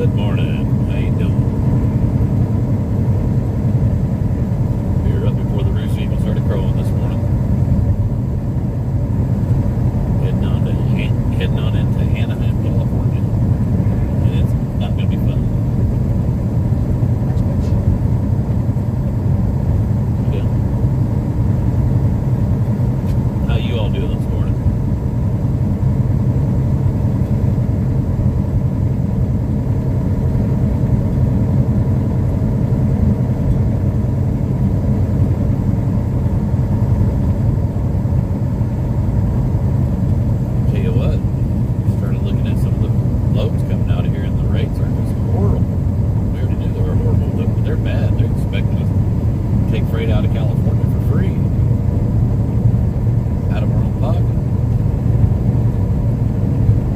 Good morning. How you doing? We were up before the rooster even started crowing this morning. Heading on into Anaheim, California. And it's not going to be fun. Yeah. How you all doing this morning? Out of California for free, out of our own pocket.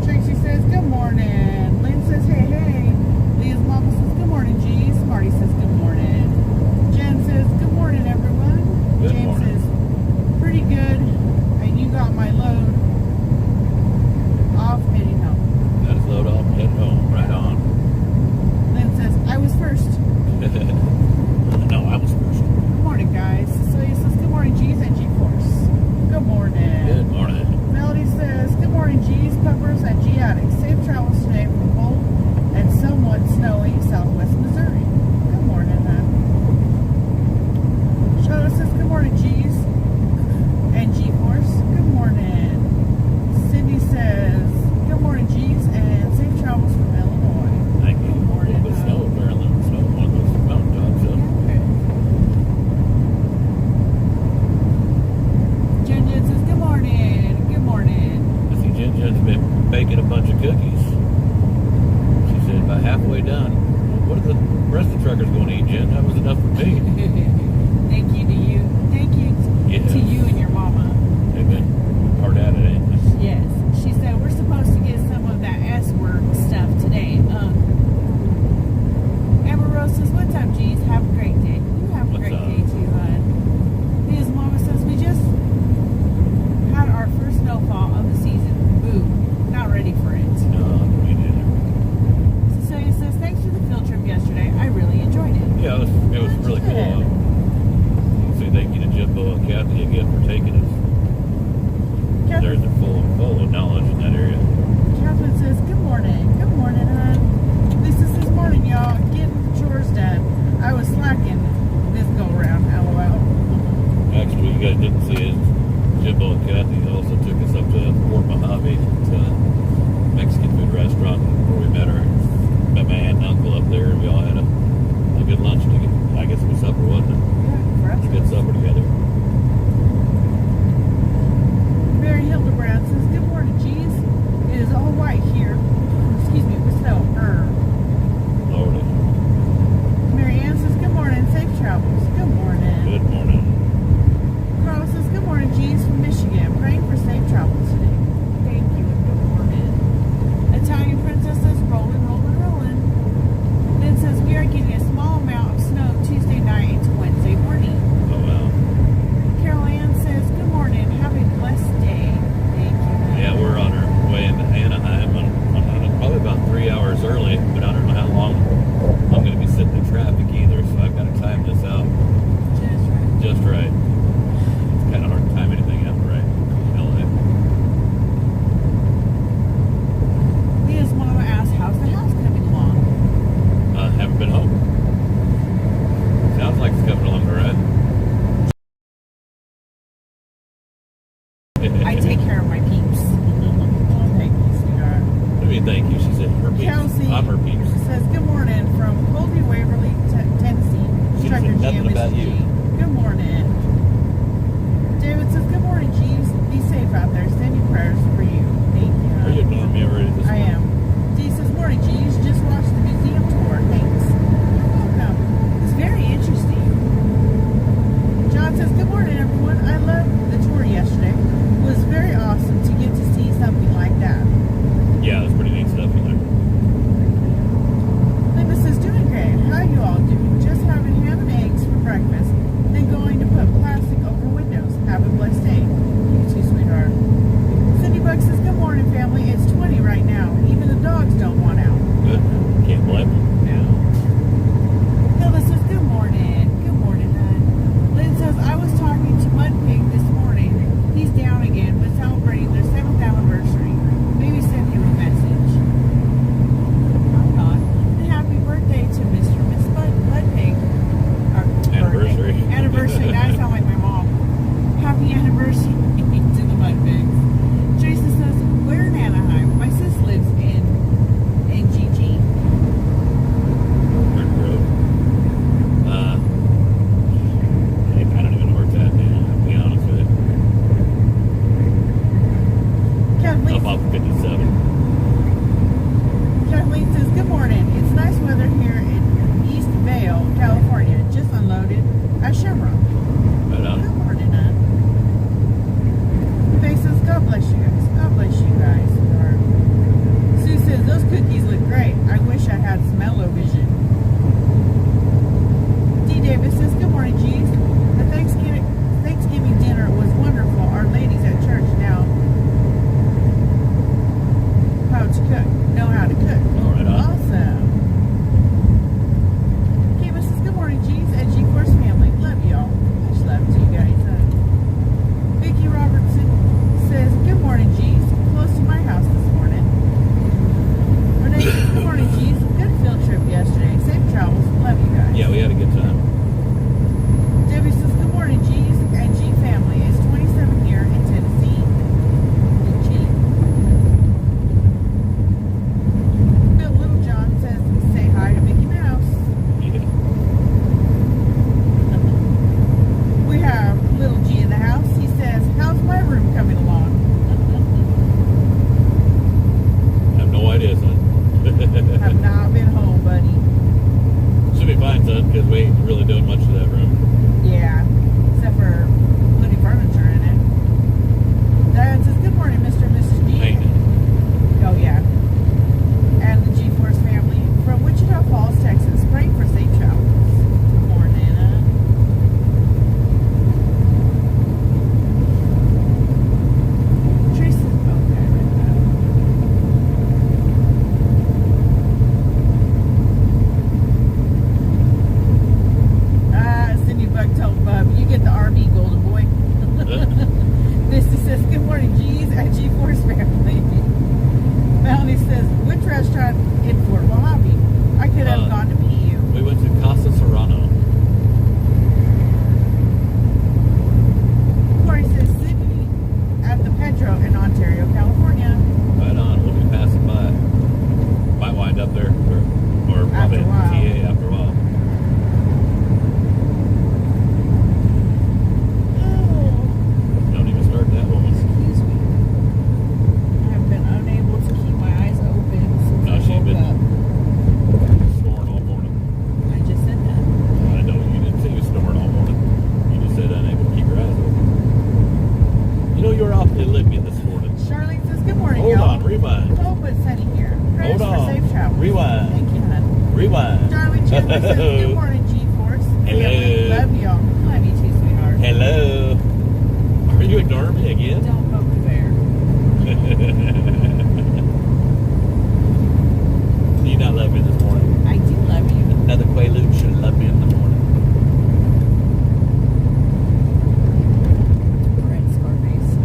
Tracy says good morning. Lynn says hey. Leah's mama says good morning. G. Smarty says good morning. Jen says good morning, everyone. Good James morning. says pretty good, and you got my load off heading home. Got his load off, head home, right on. Lynn says I was first. No, I was first. Good morning, guys. Cecilia says good morning, G's and G-Force. Good morning. Good morning. Melody says good morning, G's, Puppers, and G-Addicts. Safe travels today from cold and somewhat snowy southwest Missouri. Good morning, man. Charlotte says good morning, G's and G-Force. Good morning. Sydney says good morning, G's, and safe travels from Illinois. Thank you. Good morning. A little bit of snow, apparently. Snow on one of those mountain tops. So. Jen says good morning. Good morning. I see Jen's been baking a bunch of cookies. She said about halfway done. What are the rest of the truckers going to eat, Jen? That was enough for me. Thank you to you. Thank you to you and your mama. They've been hard at it, ain't they? Yes. She said we're supposed to get some of that S-word stuff today. Amber Rose says, what's up, G's? Have a great day. You have a What's great up? day too, hon. His mama says, we just had our first snowfall of the season. Boo. Not ready for it. No, me neither. Cecilia says, thanks for the field trip yesterday. I really enjoyed it. Yeah, it was really cool. Say thank you to Jimbo and Kathy again for taking us. They're full of knowledge in that area. Catherine says, good morning. Good morning, hon. Lisa says, morning, y'all. Getting chores done. I was slacking this go-around, LOL. Actually, you guys didn't see it. Jimbo and Kathy also took us up to Fort Mojave, to Mexican food restaurant where we met her. Met my aunt and uncle up there, and we all had a good lunch together. I guess it was supper, wasn't it? Yeah, for us. A good supper together. Mary Hildebrand says, good morning, G's. It is all white here. Excuse me, with snow. Lordy. Mary Ann says, good morning, safe travels. Good morning. Good morning. Carl says, good morning, G's from Michigan. Praying for safe travels today. Thank you and good morning. Italian Princess says, rolling. Then says, we are getting a small amount of snow Tuesday night into Wednesday morning. Oh, wow. Carol Ann says, good morning. Have a blessed day. Thank you. Yeah, we're on our way into Anaheim. I'm probably about 3 hours early, but I don't know how long I'm going to be sitting in traffic either, so I've got to time this out just right. It's kind of hard to time anything out right in LA. Leah's mama asked, how's the house coming along? Haven't been home. Sounds like it's coming along all right. I take care of my peeps. Oh, thank you, sweetheart. What do you think? She said her peeps. Kelsey I'm her peeps. says, good morning from Colby, Waverly, Tennessee. She Trucker said nothing Jam about is you. G. Good morning. David says, good morning, G's. Be safe out there. Sending prayers for you. Thank you. Are you ignoring me already this I morning? am. Dee says, morning, G's. Just watched the museum tour. Thanks. You're welcome. It's very interesting. John says, good morning, everyone. I loved the tour yesterday. It was very awesome to get to see something like that. Yeah, that's pretty neat stuff in there. Linda says, doing great. How you all doing? Just having ham and eggs for breakfast, then going to put plastic over windows. Have a blessed day. You too, sweetheart. off 57. Kathleen says, good morning. It's nice weather here in East Vale, California. Just unloaded at Shamrock. Right on. Good morning, hon. Faye says, God bless you guys. God bless you guys. Or, Sue says, those cookies look great. I wish I had smell-o-vision. D. Davis says, good morning, G's. The Thanksgiving dinner was wonderful. Our ladies at church now know how to cook. All right, on. Awesome. Kima says, good morning, G's and G-Force family. Love y'all. Much love to you guys. Vicki Robertson says, good morning, G's. Close to my house this morning. Renee says, good morning, G's. Good field trip yesterday. Safe travels. Love you guys. Yeah, we had a good time. Debbie says, good morning, G's and G family. It's 27 here in Tennessee. And G. Bill Littlejohn says, say hi to Mickey Mouse. Yeah. We have little G in the house. He says, how's my room coming along? I have no idea, son. Have not been home, buddy. Should be fine, son, because we ain't really doing much to that room. Yeah, except for putting furniture in it. Diane says, good morning, Mr. and Mrs. G. Ain't it? Oh, yeah. And the G-Force family from Wichita Falls, Texas. Praying for safe travels. Good morning, Tracy. Okay, right now. Cindy Buck told Bub, you get the RV, golden boy. Misty says, good morning, G's and G-Force family. Melanie says, which restaurant in Fort Mojave? I could have gone to meet you. We went to Casa Serrano. Corey says, Sydney at the Pedro in Ontario, California. Right on. We'll be passing by. Might wind up there, or After probably a while. TA after a while. Don't even start that one. Excuse me. I have been unable to keep my eyes open since No, I she's woke been up. snoring all morning. I just said that. I know you didn't say you were snoring all morning. You just said unable to keep your eyes open. You know, you were awfully lippy this morning. Charlene says, good morning, Hold y'all. on, rewind. Cold but sunny here. Prayers Hold for on. safe travels. Rewind. Thank you, hon. Rewind. Darling Chandler says, good morning, G-Force. Hello. Love y'all. Love you too, sweetheart. Hello. Are you ignoring me again? Don't poke the bear. Do you not love me this morning? I do love you. Another Quaalude should love me in the morning. Red Scarface.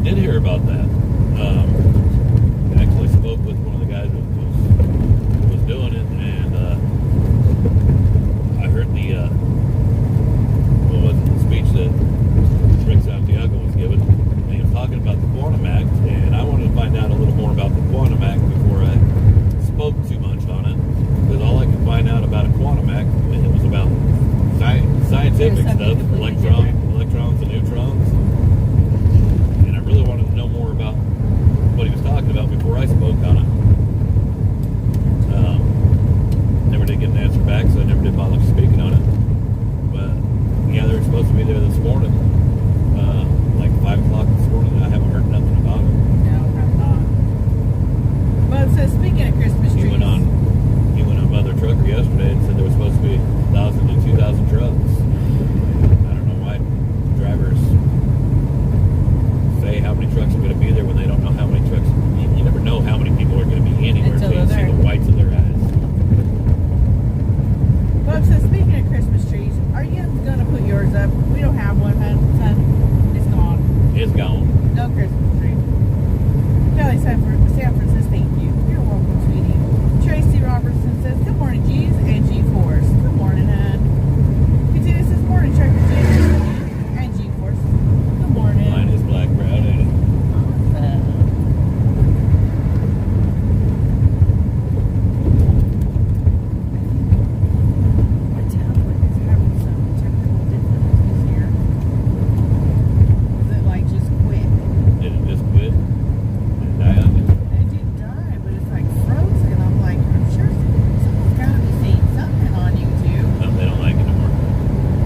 did hear about that. I actually spoke with one of the guys who was doing it, and I heard the speech that Rick Santiago was giving. And he was talking about the Quantum Act, and I wanted to find out a little more about the Quantum Act before I spoke too much on it. Because all I could find out about a Quantum Act, it was about scientific stuff, electrons and neutrons. And I really wanted to know more about what he was talking about before I spoke on it. Never did get an answer back, so I never did bother speaking on it. But yeah, they were supposed to be there this morning, like 5 o'clock this morning. I haven't heard nothing about it. No, I'm not. But it says, speaking of Christmas trees. He went on Mother Trucker yesterday and said there was supposed to be 1,000 to 2,000 trucks. I don't know why drivers say how many trucks are going to be there when they don't know how many trucks. You never know how many people are going to be anywhere until you see the whites of their eyes. Well, it says, speaking of Christmas trees, are you going to put yours up? We don't have one, son. It's gone. It's gone. No Christmas tree. Kelly Sanford says, thank you. You're welcome, sweetie. Tracy Robertson says, good morning, G's and G-Force. Good morning, hon. Katina says, morning, Trucker G and G-Force. Good morning. Mine is black brown, ain't it? My tablet is having some technical difficulties here. Is it like just quit? Did it just quit? Did it die on you? It didn't die, but it's like frozen. I'm like, I'm sure someone's got to be saying something on YouTube. No, they don't like it anymore.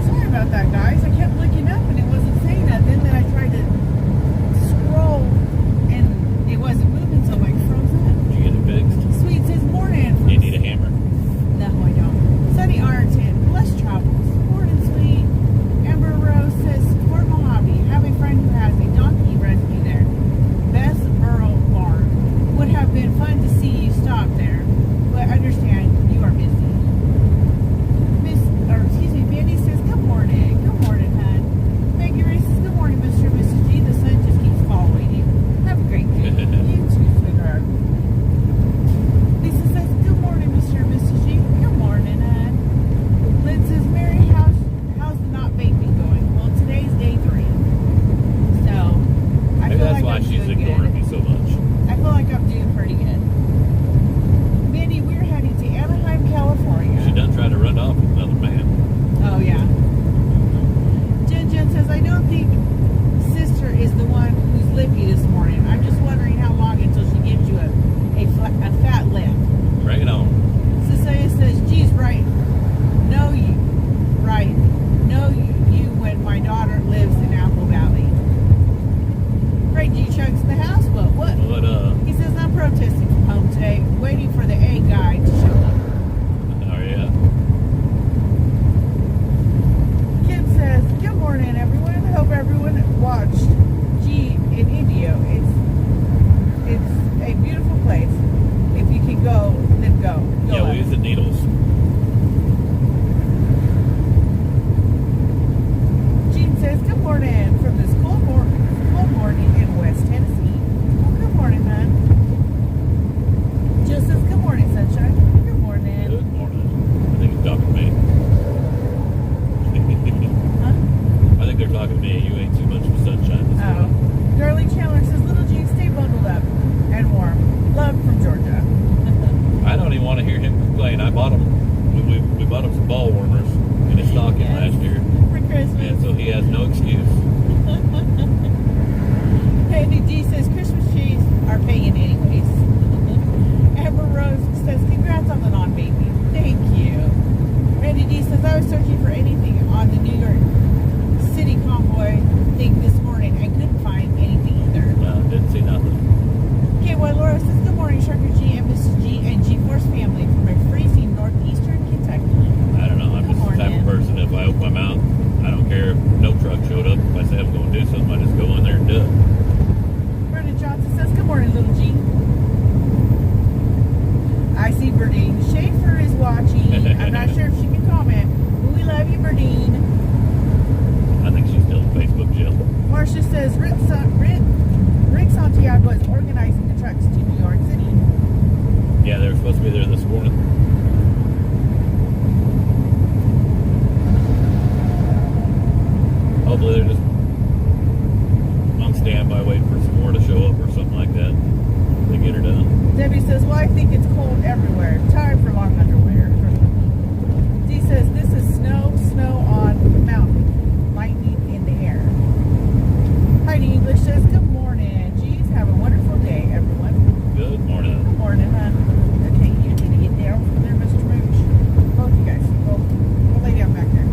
Sorry about that, guys. I kept looking up and it wasn't saying nothing. Then I tried to scroll and it wasn't moving, so I froze up. Did you get it fixed? Sweet says morning. Do you need a hammer? No, I don't. Sunny Arton, blessed travels. Morning, sweet. Amber Rose says, Fort Mojave, have a friend who has a donkey rescue there. Best Earl Barn. Would have been fun to see you stop there, but understand you are busy. Mandy says, good morning. Good morning, hon. Maggie Ray says, good morning, Mr. and Mrs. G. The sun just keeps following you. Have a great day. You too, sweetheart. Lisa says, good morning, Mr. and Mrs. G. Good morning, hon. Lynn says, Mary, how's the not vaping going? Well, today's day 3. So, I Maybe feel that's like why I'm she's doing ignoring good. me so much. I feel like I'm doing pretty good. Mandy, we're heading to Anaheim, California. She done tried to run off with another man. Oh, yeah. Jen says, I don't think sister is the one who's lippy this morning. I'm just wondering how long until she gives you a fat lip. Bring it on. Cecilia says, geez, right. Know you. Right. Know you when my daughter lives in Apple Valley. Great G Chuck's in the house, but what? He says, I'm protesting from home today, waiting for the A guy to show up. Oh, yeah. Kim says, good morning, everyone. Hope everyone watched G in India. It's a beautiful place. If you can go, then go. Yeah, we use the needles. Jean says, good morning from this cold morning in West Tennessee. Well, good morning, hon. Jill says, good morning, sunshine. Good morning. Good morning. I think he's talking to me. Huh? I think they're talking to me. You ain't too much of sunshine this morning. Darlene Chandler says, little Jean, stay bundled up and warm. Love from Georgia. I don't even want to hear him complain. I bought him. We bought him some ball warmers in his stocking last year, For Christmas. and so he has no excuse. Andy D says Christmas trees are paying anyways. Amber Rose says congrats on the non-baby. Thank you. Randy D says I was searching for anything on the New York City convoy thing this morning. I couldn't find anything either. Didn't see nothing. KY Laura says good morning, Sharker G and Mrs. G and G-Force family from a freezing northeastern Kentucky. I don't know. I'm just the type of person, if I open my mouth, I don't care if no truck showed up. If I say I'm going to do something, I just go in there and do it. Bernard Johnson says, good morning, little G. I see Berdine Schaefer is watching. I'm not sure if she can comment, but we love you, Berdine. I think she's still in Facebook jail. Marcia says, Rit Santiago is organizing the trucks to New York City. Yeah, they were supposed to be there this morning. Hopefully they're just on standby waiting for some more to show up or something like that to get her done. Debbie says, well, I think it's cold everywhere. Time for long underwear. Dee says, this is snow on the mountain, lightning in the air. Heidi English says, good morning. Geez, have a wonderful day, everyone. Good morning. Good morning, hon. Okay, you need to get down from there, Mr. Mooch. Both you guys. Go lay down back there.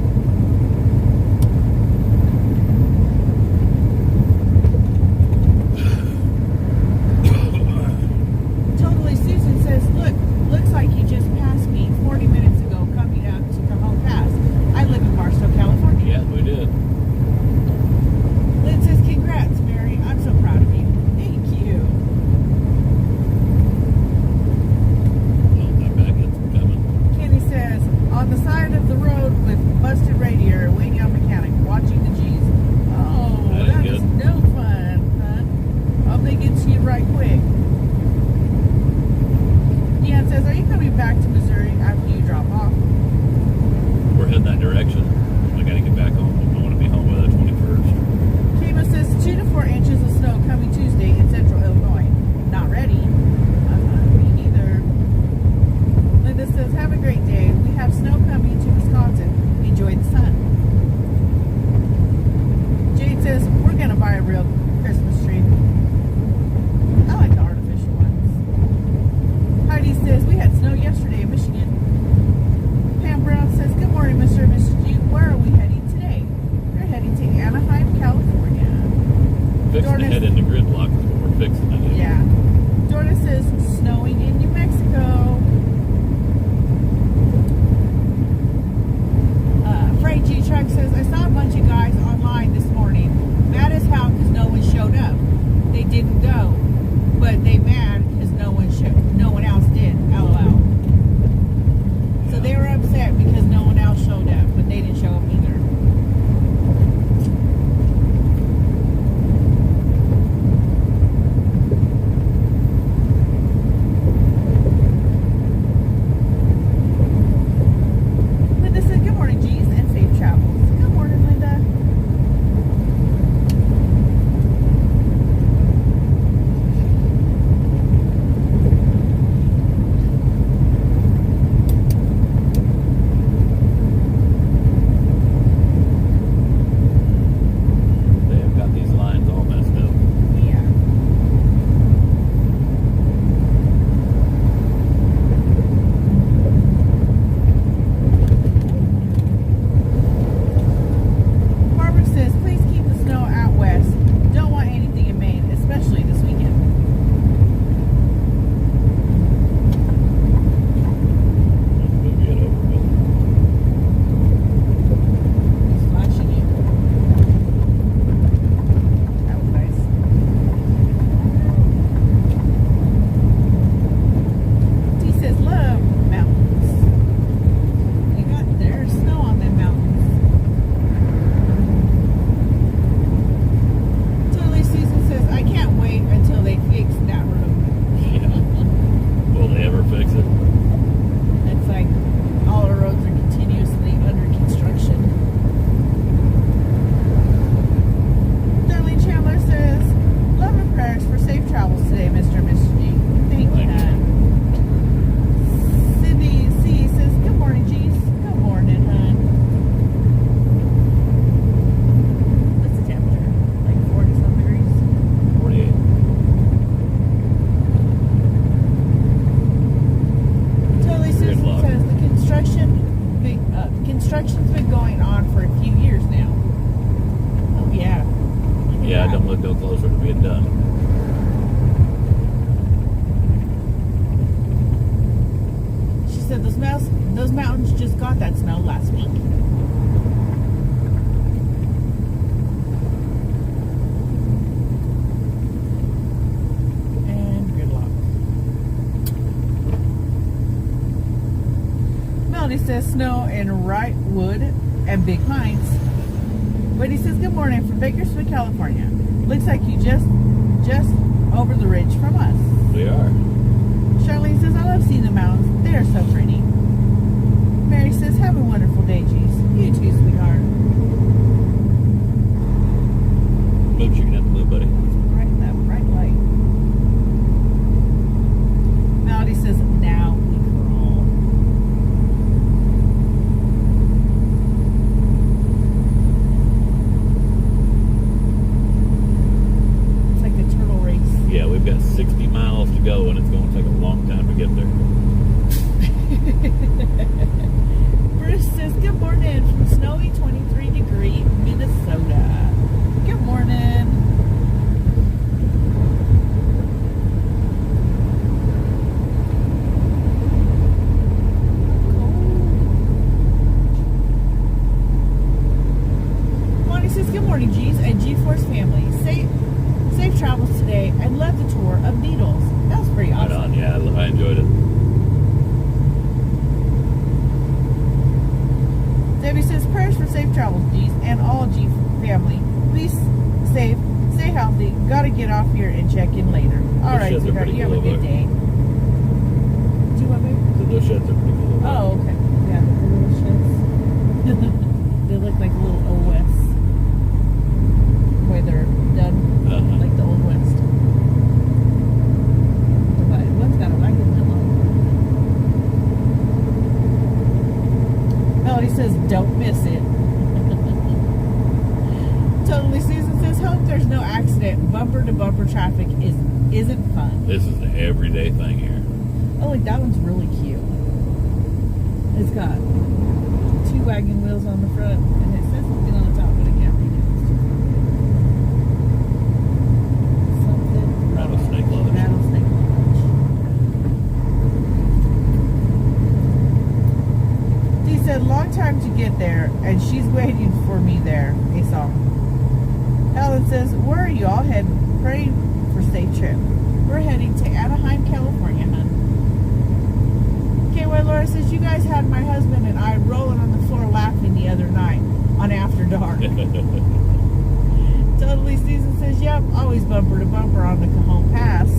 Totally Susan says, looks like you just passed me 40 minutes ago coming out to Cajon Pass. I live in Barstow, California. Yeah, we did. Lynn says, congrats, Mary. I'm so proud of you. Thank you. Well, my back is coming. Kenny says, on the side of the road with busted radiator, waiting on mechanic, watching the G's. Oh, That that is is good. no fun, huh? Hope they get to you right quick. Deanne says, are you coming back to Missouri after you drop off? We're heading that direction. I gotta get back home. I want to be home by the 21st. Kima says 2 to 4 inches of snow coming Tuesday in central Illinois. Not ready. Me neither. Linda says, have a great day. We have snow coming to Wisconsin. Enjoy the sun. Jade says, we're going to buy a real Christmas tree. I like the artificial ones. Heidi says, we had snow yesterday in Michigan. Pam Brown says, good morning, Mr. and Mrs. G. Where are we heading today? We're heading to Anaheim, California. Fixing to head into gridlock is what we're fixing to do. Yeah. Dorna says, snowing in New Mexico. Freight G Truck says, I saw a bunch of guys online this morning. Mad as hell because no one showed up. They didn't go. But they mad because no one else did. LOL. So they were upset because no one else showed up, but they didn't show up either. Linda said, good morning, G's, and safe travels. Good morning, Linda. They have got these lines all messed up. Yeah. Barbara says, please keep the snow out west. Don't want anything in Maine, especially this weekend. We'll get over it. It's flashing you. That was nice. T says, love mountains. There's snow on them mountains. Totally Susan says, I can't wait until they fix that road. Yeah. Will they ever fix it? It's like all our roads are continuously under construction. Darlene Chandler says, love and prayers for safe travels today, Mr. and Mrs. G. Thank you, Thank you. hon. Cindy C says, good morning, G's. Good morning, hon. What's the temperature? Like 40-some degrees? 48. Totally Susan Gridlock. says the construction's been going on for a few years now. Oh yeah. Look at Yeah, that. don't look no closer to being done. She said those mountains just got that snow last week. And gridlock. Melanie says snow in Wrightwood and Big Pines. Wendy says good morning from Bakersfield, California. Looks like you just over the ridge from us. They are. Charlene says, I love seeing the mountains. They are so pretty. Mary says, have a wonderful day, G's. You too, sweetheart. Move chicken at the blue, buddy. Right in that bright light. Melody says, now we crawl. It's like the turtle race. Yeah, we've got 60 miles to go, and it's going to take a long time to get there. Bruce says, good morning from snowy 23-degree Minnesota. Good morning. Monty says, good morning, G's and G-Force family. Safe travels today. I love the tour of Needles. That was pretty Right awesome. on, yeah, I enjoyed it. Debbie says, prayers for safe travels, G's, and all G family. Please safe, stay healthy. Gotta get off here and check in later. All right, sweetheart, you have a good day. Do you want me? Those sheds are pretty cool. Oh, okay. Yeah, the little sheds. They look like little Old West. Where they're done, like the Old West. But one's got a wagon wheel on. Melody says, don't miss it. Totally Susan says, hope there's no accident. Bumper to bumper traffic isn't fun. This is an everyday thing here. Oh, like that one's really cute. It's got 2 wagon wheels on the front, and it says something on the top, but I can't read it. Something. Rattlesnake Lodge. Rattlesnake Lodge. He said, long time to get there, and she's waiting for me there. A song. Helen says, where are you all heading? Praying for safe trip. We're heading to Anaheim, California, hun. KY Laura says, you guys had my husband and I rolling on the floor laughing the other night on After Dark. Totally Susan says, yep, always bumper to bumper on the Cajon Pass.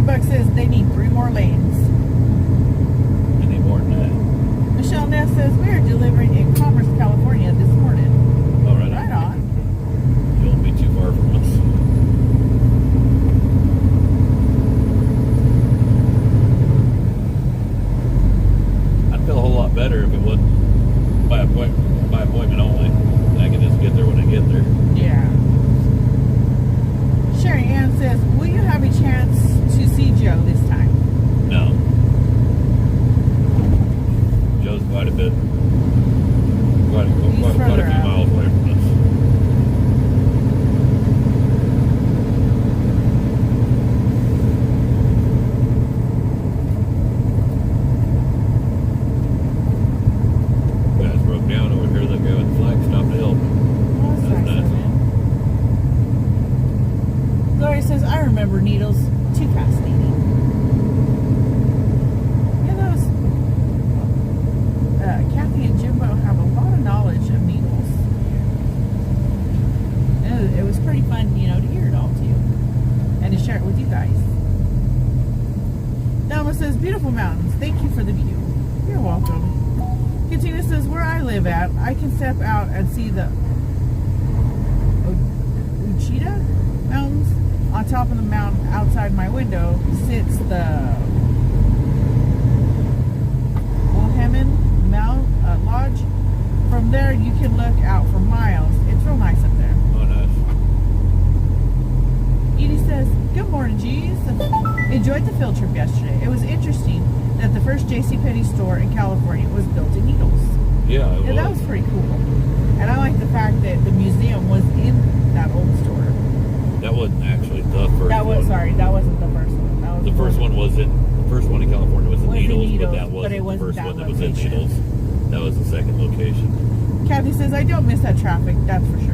Buck says they need 3 more lanes. I need more than that. Michelle Ness says we are delivering in Commerce, California this morning. All right. Right on. You won't be too far from us. I'd feel a whole lot better if it wasn't by appointment only. I can just get there when I get there. Yeah. Sherry Ann says, will you have a chance to see Joe this time? No. Joe's quite a bit, quite a few miles away from us. Guys broke down over here. That guy with the flag stopped to help. That's nice. Gloria says, I remember needles. Too fascinating. Yeah, those Kathy and Jimbo have a lot of knowledge of needles. It was pretty fun, to hear it all too. And to share it with you guys. Thelma says, beautiful mountains. Thank you for the view. You're welcome. Katina says, where I live at, I can step out and see the Uchida Mountains. On top of the mountain outside my window sits the Wilhelmin Mount Lodge. From there you can look out for miles. It's real nice up there. Oh, nice. morning, G's. Enjoyed the field trip yesterday. It was interesting that the first JCPenney store in California was built in Needles. Yeah, it was. That was pretty cool. And I like the fact that the museum was in that old store. That wasn't actually the first That was, one. sorry, that wasn't the first one. That was The first one was in, the first one in California was in Needles, but that but it wasn't the wasn't first that one that was in location. Needles. That was the second location. Kathy says, I don't miss that traffic, that's for sure.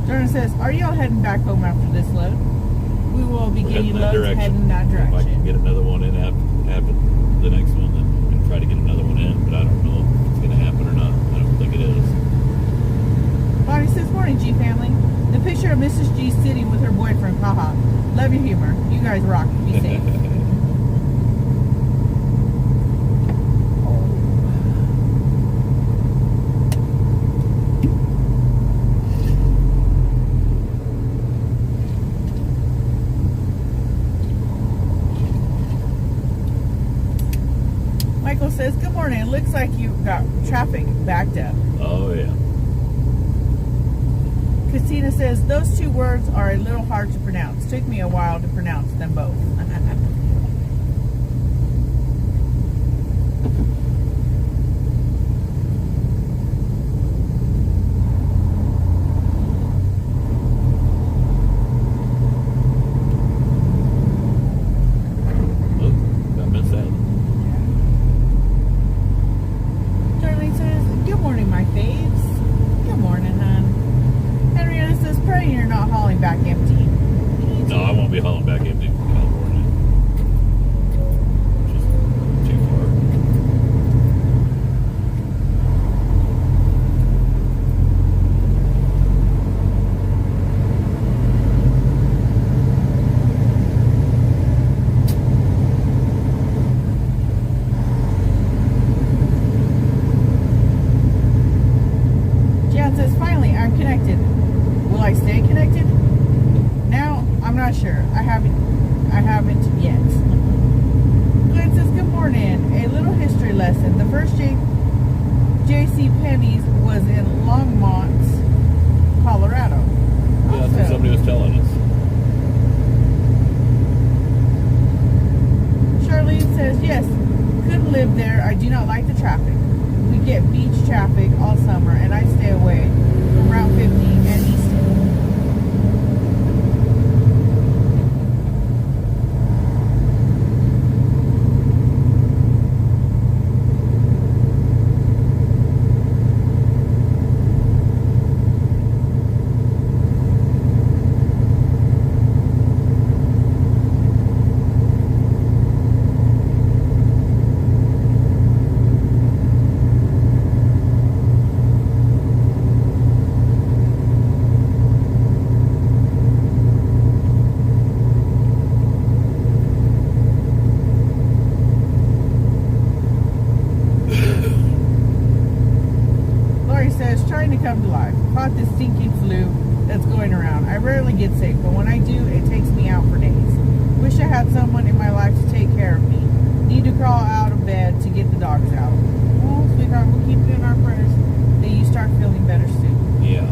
Jordan says, are y'all heading back home after this load? We will be We're getting heading that loads direction. heading that If I can direction. get another one in after the next one, then we can try to get another one in. But I don't know if it's going to happen or not. I don't think it is. Bonnie says, morning, G family. The picture of Mrs. G sitting with her boyfriend, haha. Love your humor. You guys rock. Be safe. Michael says, good morning. It looks like you got traffic backed up. Oh, yeah. Christina says, those two words are a little hard to pronounce. Took me a while to pronounce them both. Oh, I missed that. Darlene says, good morning, my faves. Good morning, hon. Henrietta says, praying you're not hauling back empty. No, I won't be hauling back empty from California. Just too far. Jan says, finally, I'm connected. Will I stay connected? Now, I'm not sure. I haven't yet. Glenn says, good morning. A little history lesson. The first J.C. Penney's was in Longmont, Colorado. Yeah, that's what somebody was telling us. Charlene says, yes, could live there. I do not like the traffic. We get beach traffic all summer, and I stay away from Route 50 and Easton. Lori says, trying to come to life. Caught this stinking flu that's going around. I rarely get sick, but when I do, it takes me out for days. Wish I had someone in my life to take care of me. Need to crawl out of bed to get the dogs out. Well, sweetheart, we'll keep you in our prayers that you start feeling better soon. Yeah.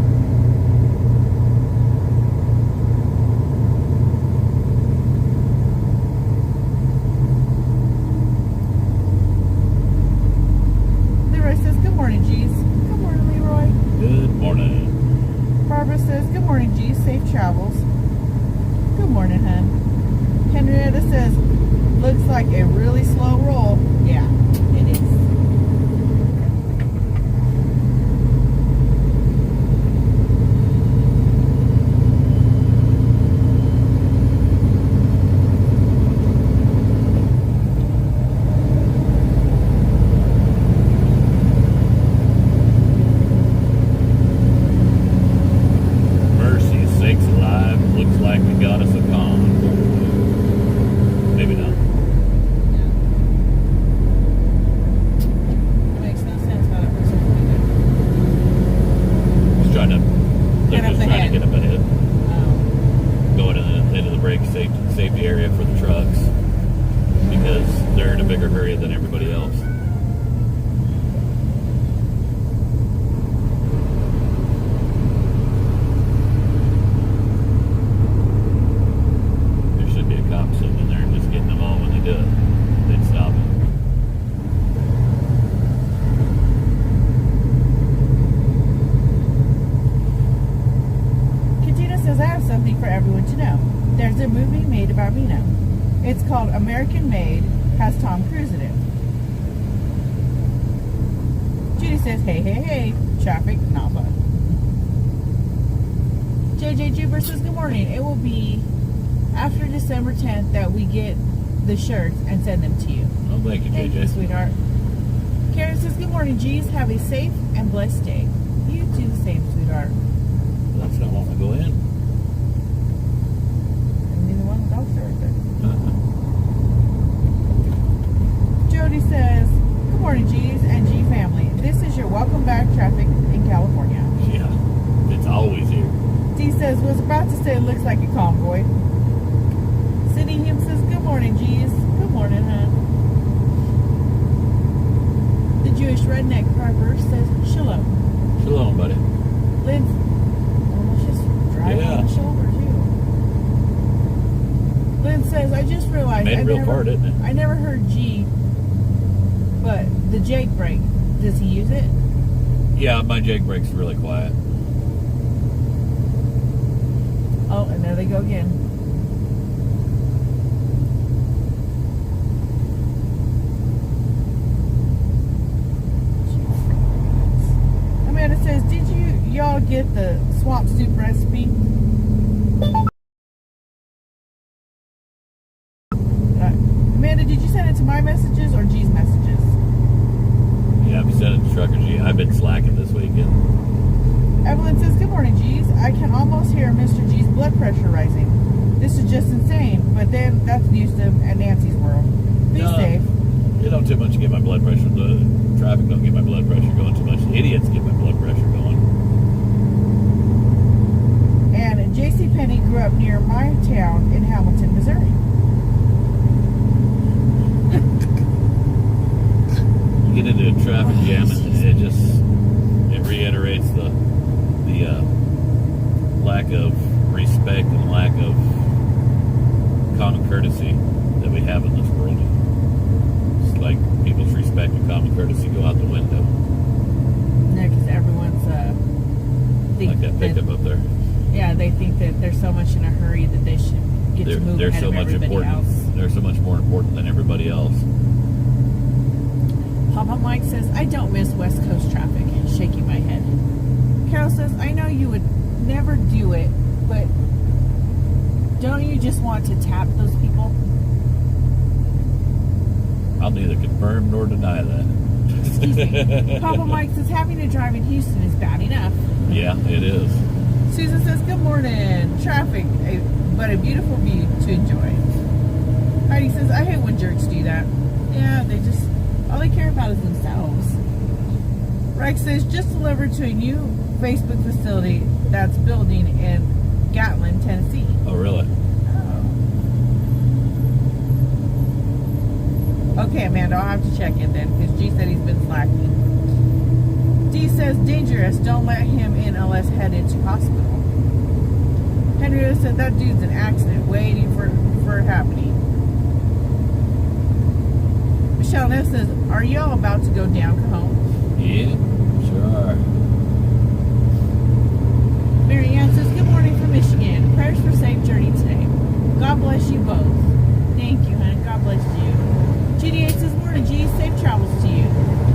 Leroy says, good morning, G's. Good morning, Leroy. Good morning. Barbara says, good morning, G's. Safe travels. Good morning, hun. Henrietta says, looks like a really slow roll. Yeah, it is. Mercy sakes alive. Looks like we got us a con. Maybe not. a bigger hurry than everybody else. There should be a cop sitting in there and just getting them all when they do it. They'd stop it. Katina says, I have something for everyone to know. There's a movie made about Reno. It's called American Made, has Tom Cruise in it. Judy says, hey, hey, hey, traffic, not fun. JJ Juber says, good morning. It will be after December 10th that we get the shirts and send them to you. Oh, thank you, Thank JJ. you, sweetheart. Karen says, good morning, G's. Have a safe and blessed day. You do the same, sweetheart. That's not wanting to go in. And neither one of the dogs are right there. Uh-huh. Jody says, good morning, G's and G family. This is your welcome back traffic in California. Yeah, it's always here. D says, was about to say it looks like a convoy. Cindy Hume says, good morning, G's. Good morning, hon. The Jewish redneck Harper says, shalom. Shalom, buddy. Lynn, let's just drive on the shoulder, too. Lynn says, I just realized Made it real far, didn't it? I never heard G, but the Jake brake, does he use it? Yeah, my Jake brake's really quiet. Oh, and there they go again. Amanda says, did y'all get the swamp soup recipe? Amanda, did you send it to my messages or G's messages? Yeah, I've sent it to Trucker G. I've been slacking this weekend. Evelyn says, good morning, G's. I can almost hear Mr. G's blood pressure rising. This is just insane, but then that's Newsom and Nancy's world. Be safe. You don't too much get my blood pressure. The traffic don't get my blood pressure going too much. Idiots get my blood pressure going. And J.C. Penney grew up near my town in Hamilton, Missouri. You get into a traffic jam and it reiterates the lack of respect and lack of common courtesy that we have in this world. It's like people's respect and common courtesy go out the window. No, because everyone's Like that pickup up there. Yeah, they think that they're so much in a hurry that they should get to move ahead of everybody else. They're so much more important than everybody else. Papa Mike says, I don't miss West Coast traffic. Shaking my head. Carol says, I know you would never do it, but don't you just want to tap those people? I'll neither confirm nor deny that. Excuse me. Papa Mike says, having to drive in Houston is bad enough. Yeah, it is. Susan says, good morning. Traffic, but a beautiful view to enjoy. Heidi says, I hate when jerks do that. Yeah, all they care about is themselves. Rex says, just delivered to a new Facebook facility that's building in Gatlin, Tennessee. Oh, really? Oh. Okay, Amanda, I'll have to check in then, because G said he's been slacking. D says, dangerous, don't let him in unless headed to hospital. Henrietta said, that dude's an accident waiting for happening. Michelle Ness says, are y'all about to go down home? Yeah, sure are. Mary Ann says, good morning from Michigan. Prayers for safe journey today. God bless you both. Thank you, honey. God bless you. GD8 says, morning, G. Safe travels to you.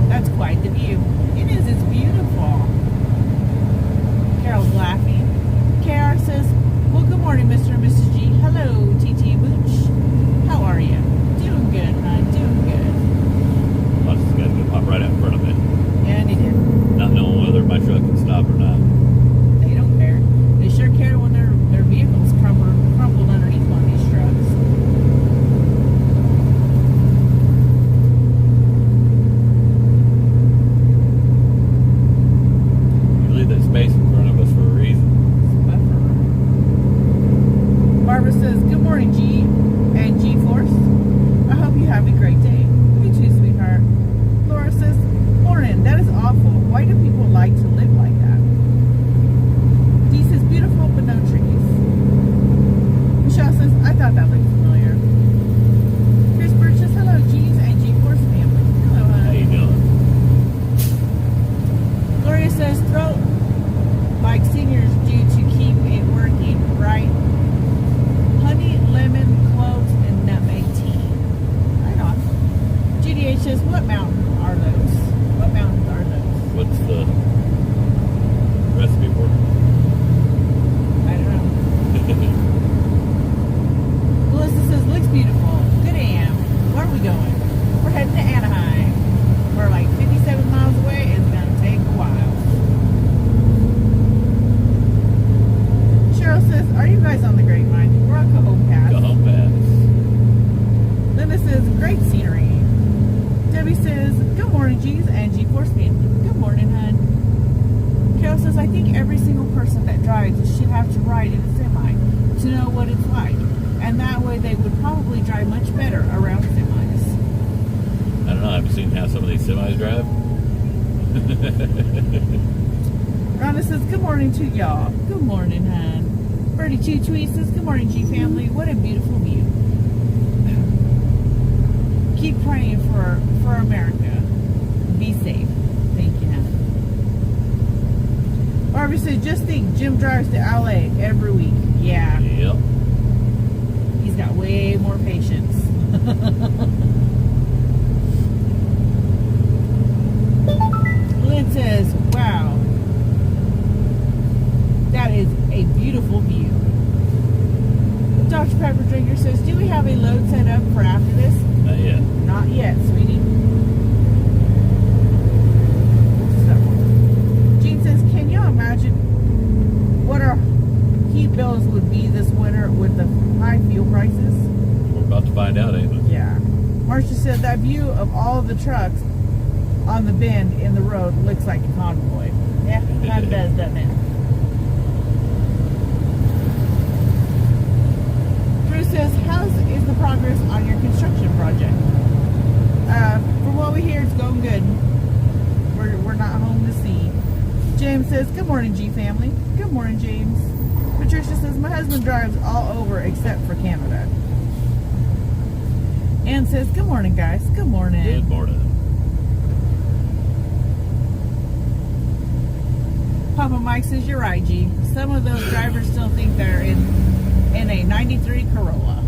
That's quite the view. It is. It's beautiful. Carol's laughing. KR says, well, good morning, Mr. and Mrs. G. Hello, TT Booch. How are you? Doing good, hon. Doing good. I just got to go pop right out in front of me. And he did. Not knowing whether my truck can stop or not. They don't care. They sure care when their vehicles crumbled underneath one of these trucks. You leave that space in front of us for a reason. what mountain are those? What mountains are those? What's the recipe for it? I don't know. Melissa says, looks beautiful. Good AM. Where are we going? We're heading to Anaheim. We're like 57 miles away. It's going to take a while. Cheryl says, are you guys on the Grapevine? We're on Cajon Pass. Cajon Pass. Linda says, great scenery. Debbie says, good morning, G's and G-Force family. Good morning, hun. Carol says, I think every single person that drives should have to ride in a semi to know what it's like. And that way they would probably drive much better around semis. I don't know. Have you seen how some of these semis drive? Rhonda says, good morning to y'all. Good morning, hun. Birdie Choo Choo says, good morning, G family. What a beautiful view. Keep praying for America. Be safe. Thank you, hun. Barbie says, just think, Jim drives to LA every week. Yeah. Yep. He's got way more patience. Lynn says, wow. That is a beautiful view. Dr. Pepper Drinker says, do we have a load set up for after this? Not yet. Not yet, sweetie. Jean says, can you imagine what our heat bills would be this winter with the high fuel prices? We're about to find out, ain't we? Yeah. Marcia said, that view of all the trucks on the bend in the road looks like a convoy. Yeah, it kind of does, doesn't it? Drew says, how is the progress on your construction project? From what we hear, it's going good. We're not home to see. James says, good morning, G family. Good morning, James. Patricia says, my husband drives all over except for Canada. Ann says, good morning, guys. Good morning. Good morning. Papa Mike says, you're right, G. Some of those drivers still think they're in a 93 Corolla.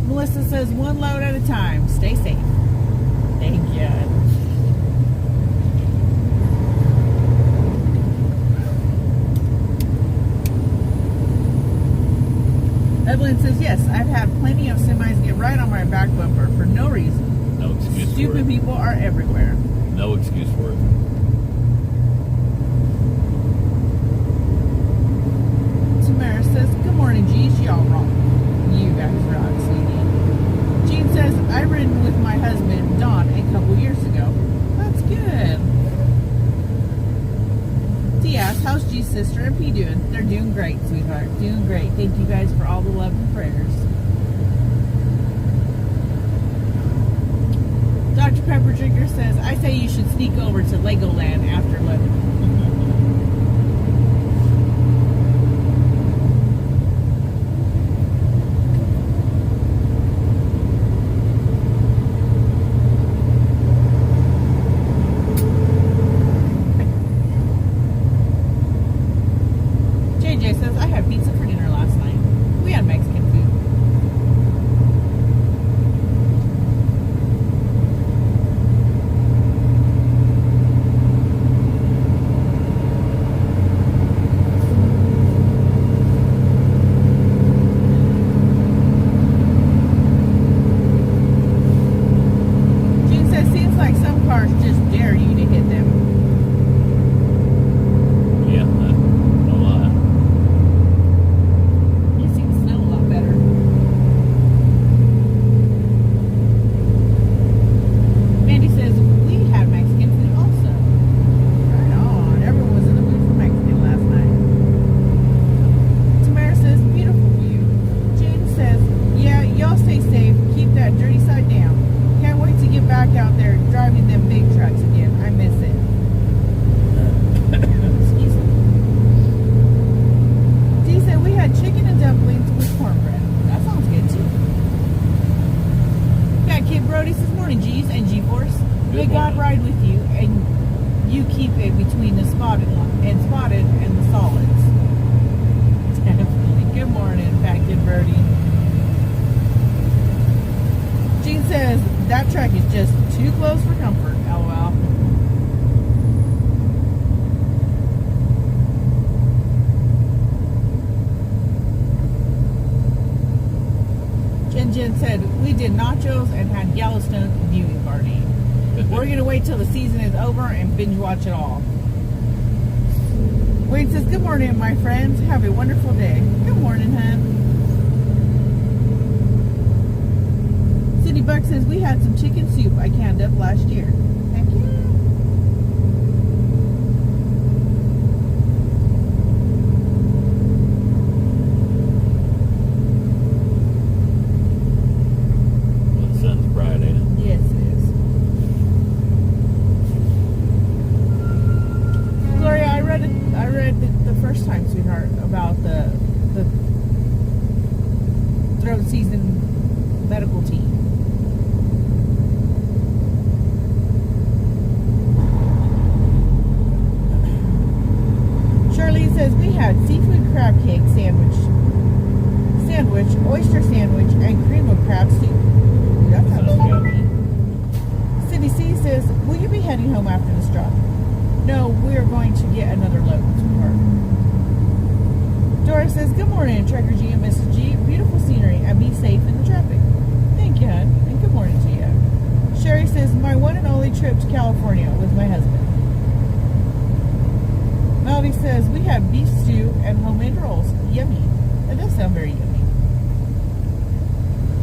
Melissa says, one load at a time. Stay safe. Thank you. Evelyn says, yes, I've had plenty of semis get right on my back bumper for no reason. No excuse for Stupid it. people are everywhere. No excuse for it. Tamara says, good morning, G's. Y'all rock. You guys rock, sweetie. Jean says, I've ridden with my husband, Don, a couple years ago. That's good. T asks, how's G's sister and P doing? They're doing great, sweetheart. Doing great. Thank you guys for all the love and prayers. Dr. Pepper Drinker says, I say you should sneak over to Legoland after 11. JJ says, I had pizza for dinner last night. We had Mexican food. Jean says, seems like some cars just dare you to hit them. Yeah, no lie. You seem to smell a lot better. Mandy says, we had Mexican food also. Right on. Everyone was in the mood for Mexican last night. Tamara says, beautiful view. Jane says, yeah, y'all stay safe. Keep that dirty side down. Can't wait to get back out there driving them big trucks again. I miss it. Excuse me. Dee said we had chicken and dumplings with cornbread. That sounds good too. Fat Kid Brody says, morning, G's and G-Force. May God morning. ride with you and you keep it between the spotted and the solids. Definitely. Good morning, Fat Kid Brody. Gene says that track is just too close for comfort. LOL. Jen said we did nachos and had Yellowstone viewing party. We're gonna wait till the season is over and binge watch it all. Wayne says, good morning, my friends. Have a wonderful day. Good morning, hun. Cindy Buck says, we had some chicken soup I canned up last year. Heck yeah. Well, the sun's bright, ain't it? Yes, it is. Gloria, I read the first time, sweetheart, about the throat season medical tea. Charlene says we had seafood crab cake sandwich, oyster sandwich, and cream of crab soup. Ooh, that sounds yummy. Cindy C says, will you be heading home after this drop? No, we are going to get another load. Dora says, good morning, Tracker G and Mrs. G. Beautiful scenery and be safe in the traffic. Thank you, hon, and good morning to you. Sherry says, my one and only trip to California with my husband. Melody says, we have beef stew and homemade rolls. Yummy. That does sound very yummy.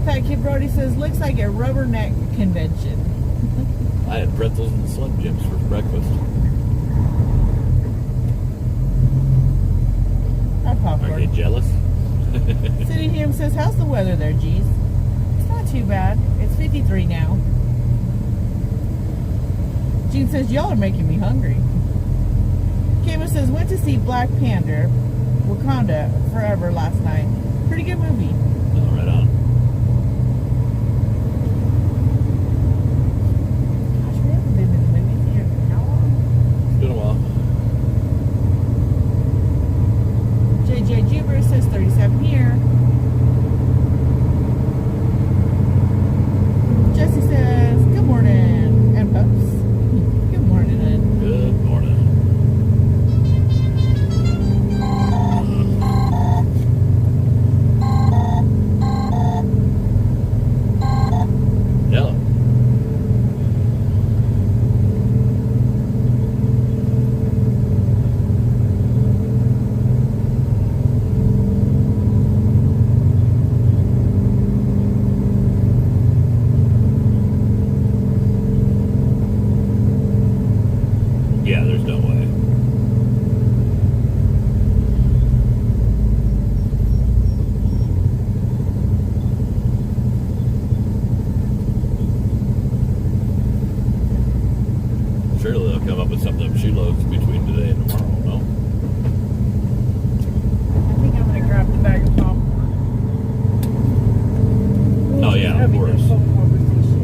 Fat Kid Brody says, looks like a rubberneck convention. I had pretzels and Slim Jims for breakfast. Popcorn. Are you jealous? City Hume says, how's the weather there, G's? It's not too bad. It's 53 now. Gene says, y'all are making me hungry. Kama says, went to see Black Panther, Wakanda Forever last night. Pretty good movie. Oh, right on. Gosh, we haven't been in the movie theater in how long? It's been a while. JJ Juber says 37 here. Jesse says, good morning, and pups. Good morning, Ed. Good morning. Hello. Yeah, there's no way. Surely they'll come up with some of them shoeloads between today and tomorrow, no? I think I'm going to grab the bag of popcorn. Oh, yeah, of Having a course. phone conversation.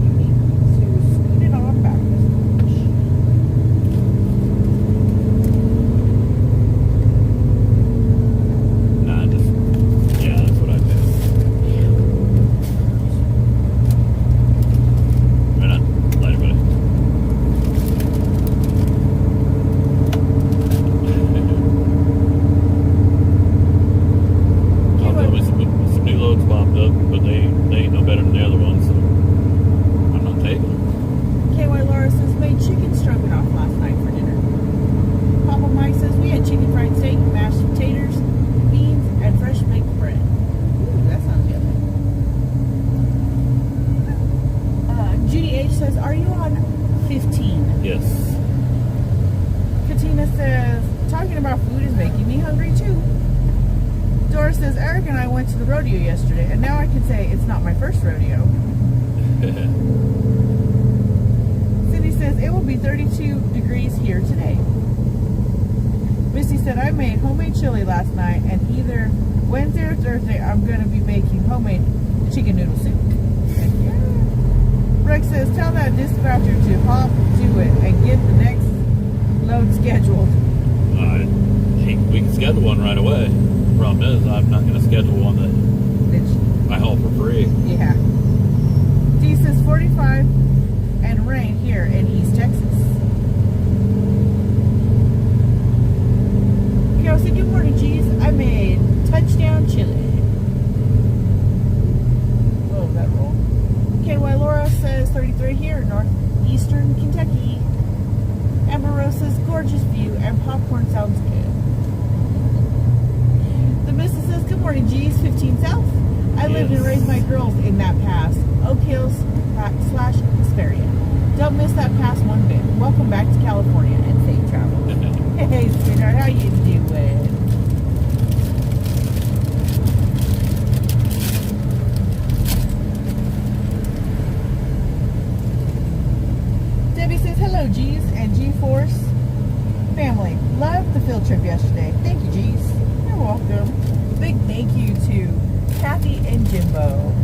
You need to scoot it on back this much. Nah, yeah, that's what I do. Right on. Later, buddy. I'll tell me some new loads popped up, but they ain't no better than the other ones, so I'm not taking them. KY Laura says, made chicken stroganoff last night for dinner. Papa Mike says, we had chicken fried steak, mashed potatoes, beans, and fresh baked bread. Ooh, that sounds yummy. Judy H says, are you on 15? Yes. Katina says, talking about food is making me hungry too. Dora says, Eric and I went to the rodeo yesterday, and now I can say it's not my first rodeo. Cindy says, it will be 32 degrees here today. Misty said, I made homemade chili last night, and either Wednesday or Thursday I'm going to be making homemade chicken noodle soup. And yeah. Rex says, tell that dispatcher to hop to it and get the next load scheduled. We can schedule one right away. Problem is, I'm not going to schedule one that I haul for free. Yeah. says 33 here in northeastern Kentucky. Amaro says gorgeous view and popcorn sounds good. The Mrs. says good morning, G's 15 South. I lived and raised my girls in that pass, Oak Hills / Hesperia. Don't miss that pass one bit. Welcome back to California and safe travels. Hey, sweetheart, how you doing? Debbie says hello, G's and G-Force family. Loved the field trip yesterday. Thank you, G's. You're welcome. Big thank you to Kathy and Jimbo.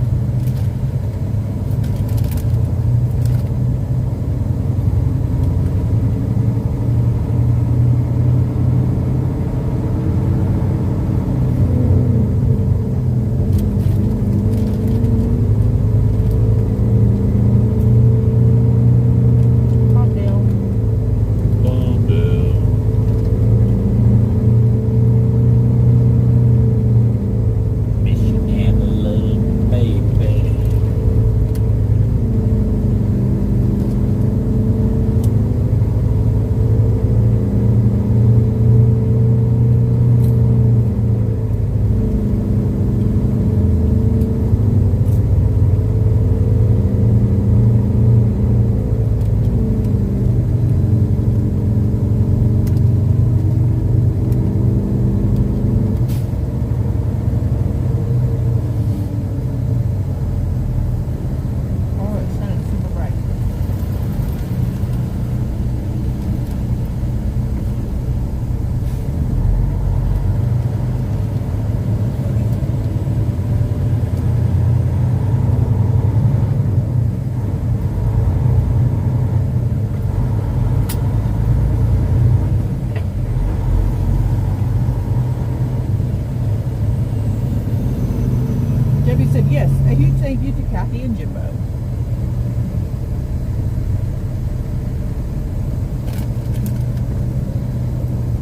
Yes, a huge thank you to Kathy and Jimbo. What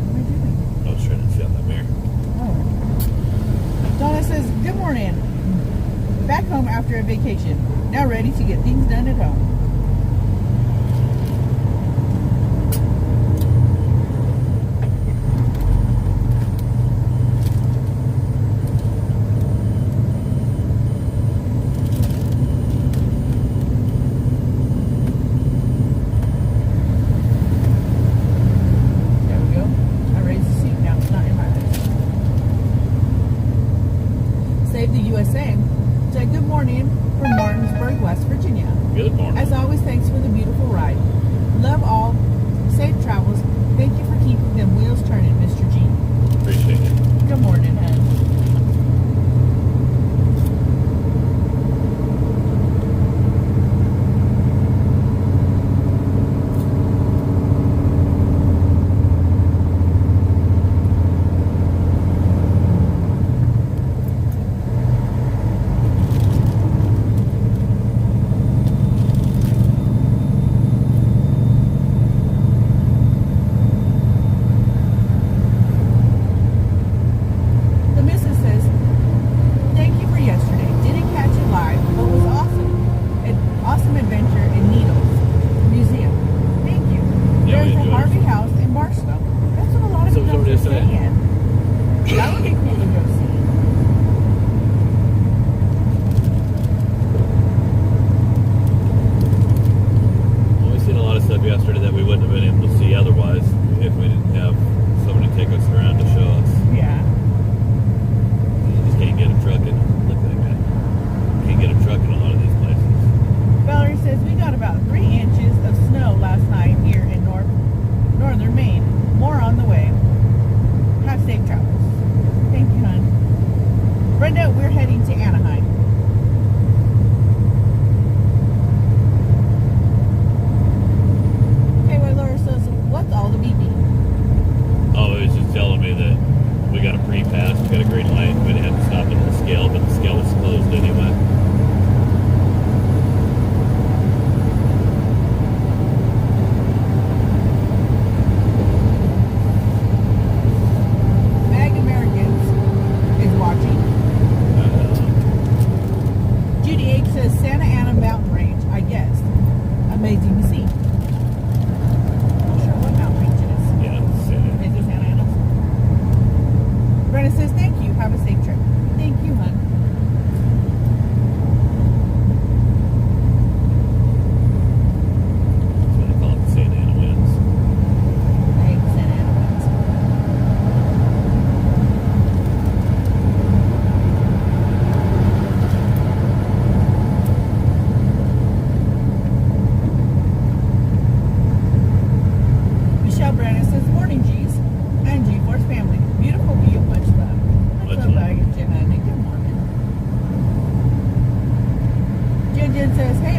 am I doing? I was trying to shut the mirror. Oh. Donna says, good morning. Back home after a vacation. Now ready to get things done at home. The USA said good morning from Martinsburg, West Virginia. Good morning. As always, thanks for the beautiful ride. Love all. Safe travels. Thank you for keeping them wheels turning, Mr. G. Appreciate it. Good morning, hon.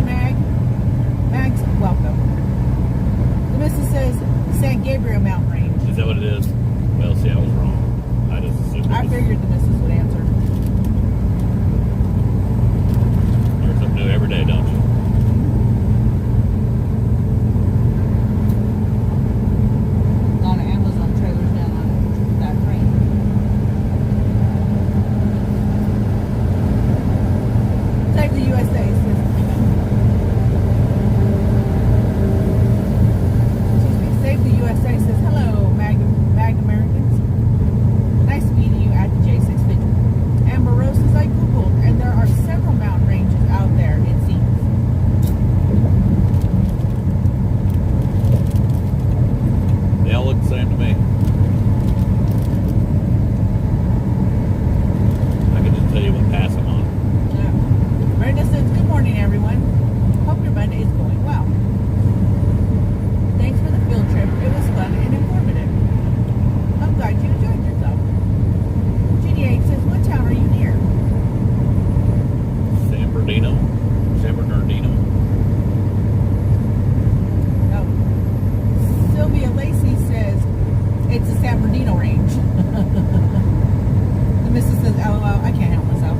Mag. Mag's welcome. The missus says San Gabriel Mountain Range. Is that what it is? Well, see, I was wrong. I just assumed I figured the missus would answer. Learn something new every day, don't you? A lot of Amazon trailers down on that range. Save the USA says, excuse me, Save the USA says, hello, Mag Americans. Nice meeting you at the J6 Vigil. Amber Rose says, I Googled, and there are several mountain ranges out there, it seems. They all look the same to me. I can just tell you what pass I'm on. Yeah. Brenda says, good morning, everyone. Hope your Monday is going well. Thanks for the field trip. It was fun and informative. I'm glad you enjoyed yourself. GD8 says, what town are you near? San Bernardino. Oh. Sylvia Lacey says, it's the San Bernardino range. The missus says, LOL, I can't help myself.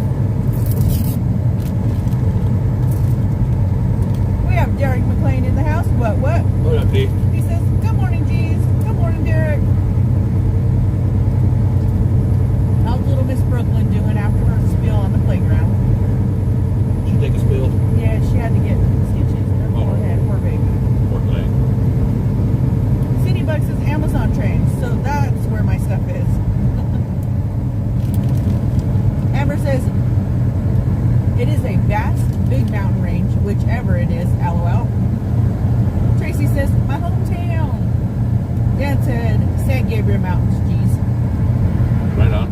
We have Derek McLean in the house. What? What up, D? He says, good morning, G's. Good morning, Derek. How's little Miss Brooklyn doing after her spill on the playground? Did you take a spill? Yeah, she had to get stitches in her forehead. Poor baby. Poor thing. City Bug says Amazon trains, so that's where my stuff is. Amber says, it is a vast, big mountain range, whichever it is, LOL. Tracy says, my hometown. Dan said, San Gabriel Mountains, geez. Right on.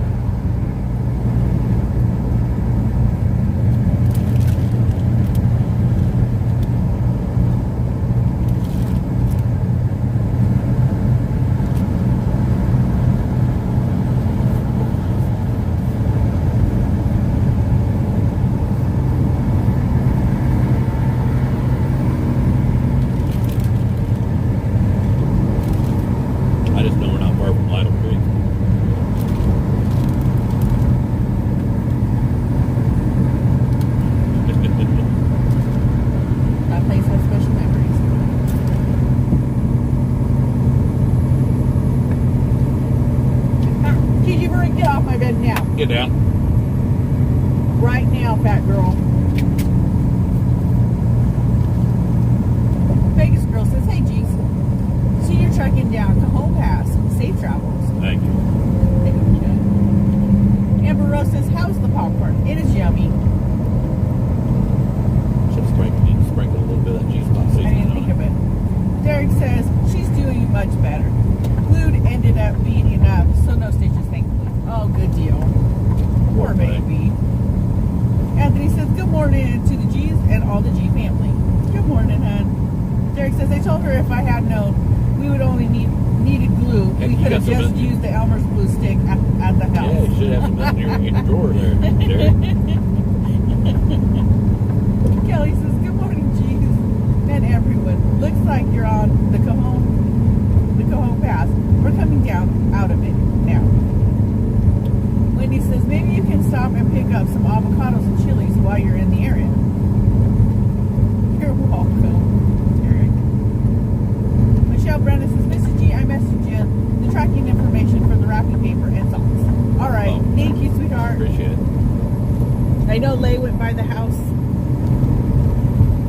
I just know we're not far from Lytle Creek. That place has special memories. Gigi Marie, get off my bed now. Get down. Right now, fat girl. Vegas girl says, hey, geez. See you're trucking down to Home Pass. Safe travels. Thank you. Amber Rose says, how's the popcorn? It is yummy. Should sprinkle a little bit of that cheese pop I seasoning didn't on think it. of it. Derek says, she's doing much better. Glued ended up being enough, so no stitches, thankfully. Oh, good deal. Poor baby. Anthony says, good morning to the G's and all the G family. Good morning, hon. Derek says, I told her if I had known we would only needed glue, Heck, we you could got have some just in- used the Elmer's glue stick at the house. Yeah, you should have some in your drawer there, Derek. Kelly says, good morning, G's and everyone. Looks like you're on the Cajon Pass. We're coming down out of it now. Wendy says, maybe you can stop and pick up some avocados and chilies while you're in the area. You're welcome, Derek. Michelle Brennan says, Mrs. G, I messaged you the tracking information for the wrapping paper and sauce. All right. Oh. Thank you, sweetheart. Appreciate it. I know Lay went by the house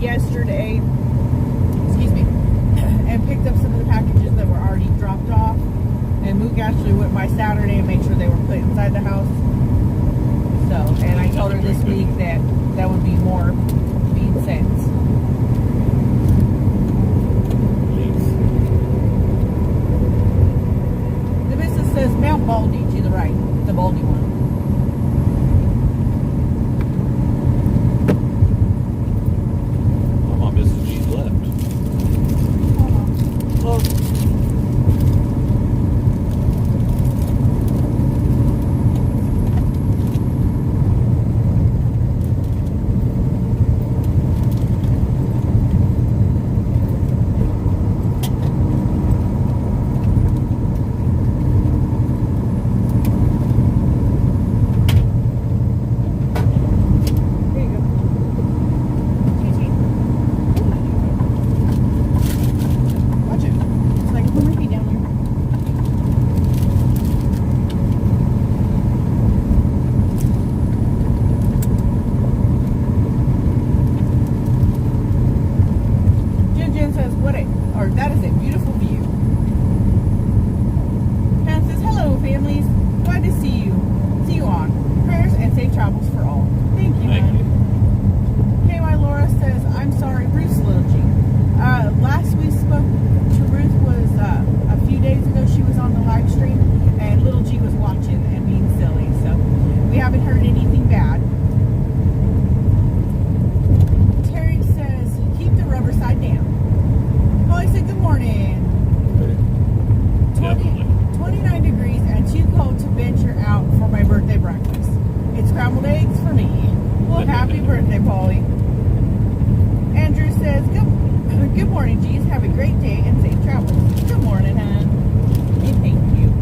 yesterday, excuse me, and picked up some of the packages that were already dropped off. And Mook actually went by Saturday and made sure they were put inside the house. So, and I told her this week that that would be more being sent. The business says Mount Baldy to the right, the Baldy one. I'm on Mrs. G's left. Oh. or that is a beautiful view. Pam says, hello, families. Glad to see you. See you on. Prayers and safe travels for all. Thank you, Thank hon. you. KY Laura says, I'm sorry, Ruth's little G. Last we spoke to Ruth was a few days ago. She was on the live stream, and little G was watching and being silly. So we haven't heard anything bad. Terry says, keep the rubber side down. Holly said, good morning. 29 degrees and too cold to venture out for my birthday breakfast. It's scrambled eggs for me. Well, happy birthday, Polly. Andrew says, good morning, G's. Have a great day and safe travels. Good morning, hon. And thank you.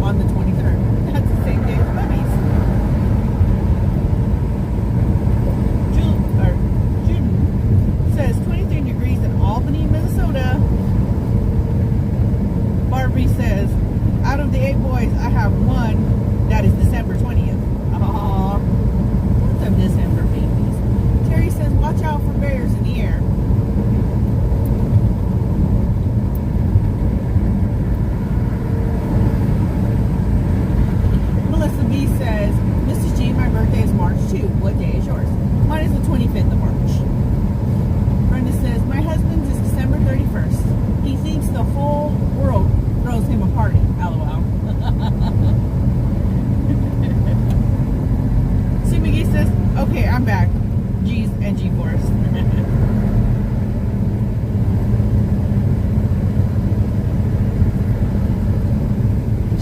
on the 23rd. That's the same day as Bubby's. June says 23 degrees in Albany, Minnesota. Barbie says, out of the 8 boys, I have one that is December 20th. Aww. Lots of December babies. Terry says, watch out for bears in the air. Melissa B says, Mrs. G, my birthday is March 2. What day is yours? Mine is the 25th of March. Brenda says, my husband's is December 31st. He thinks the whole world throws him a party. LOL. Sue McGee says, okay, I'm back. G's and G-Force.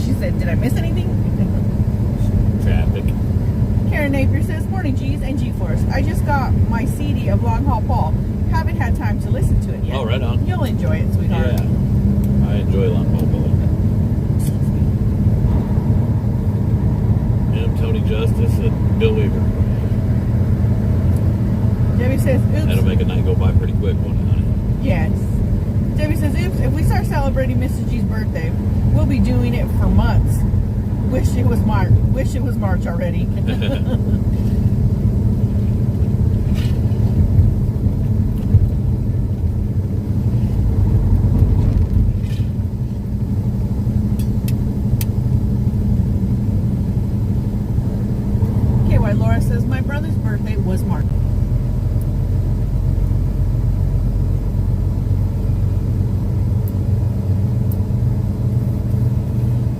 She said, did I miss anything? Traffic. Karen Napier says, morning G's and G-Force. I just got my CD of Long Haul Paul. Haven't had time to listen to it yet. Oh, right on. You'll enjoy it, sweetheart. Yeah. I enjoy Long Haul Paul. And Tony Justice and Bill Weaver. Debbie says, oops. That'll make a night go by pretty quick, won't it, honey? Yes. Debbie says, oops, if we start celebrating Mrs. G's birthday, we'll be doing it for months. Wish it was March already. KY Laura says, my brother's birthday was March.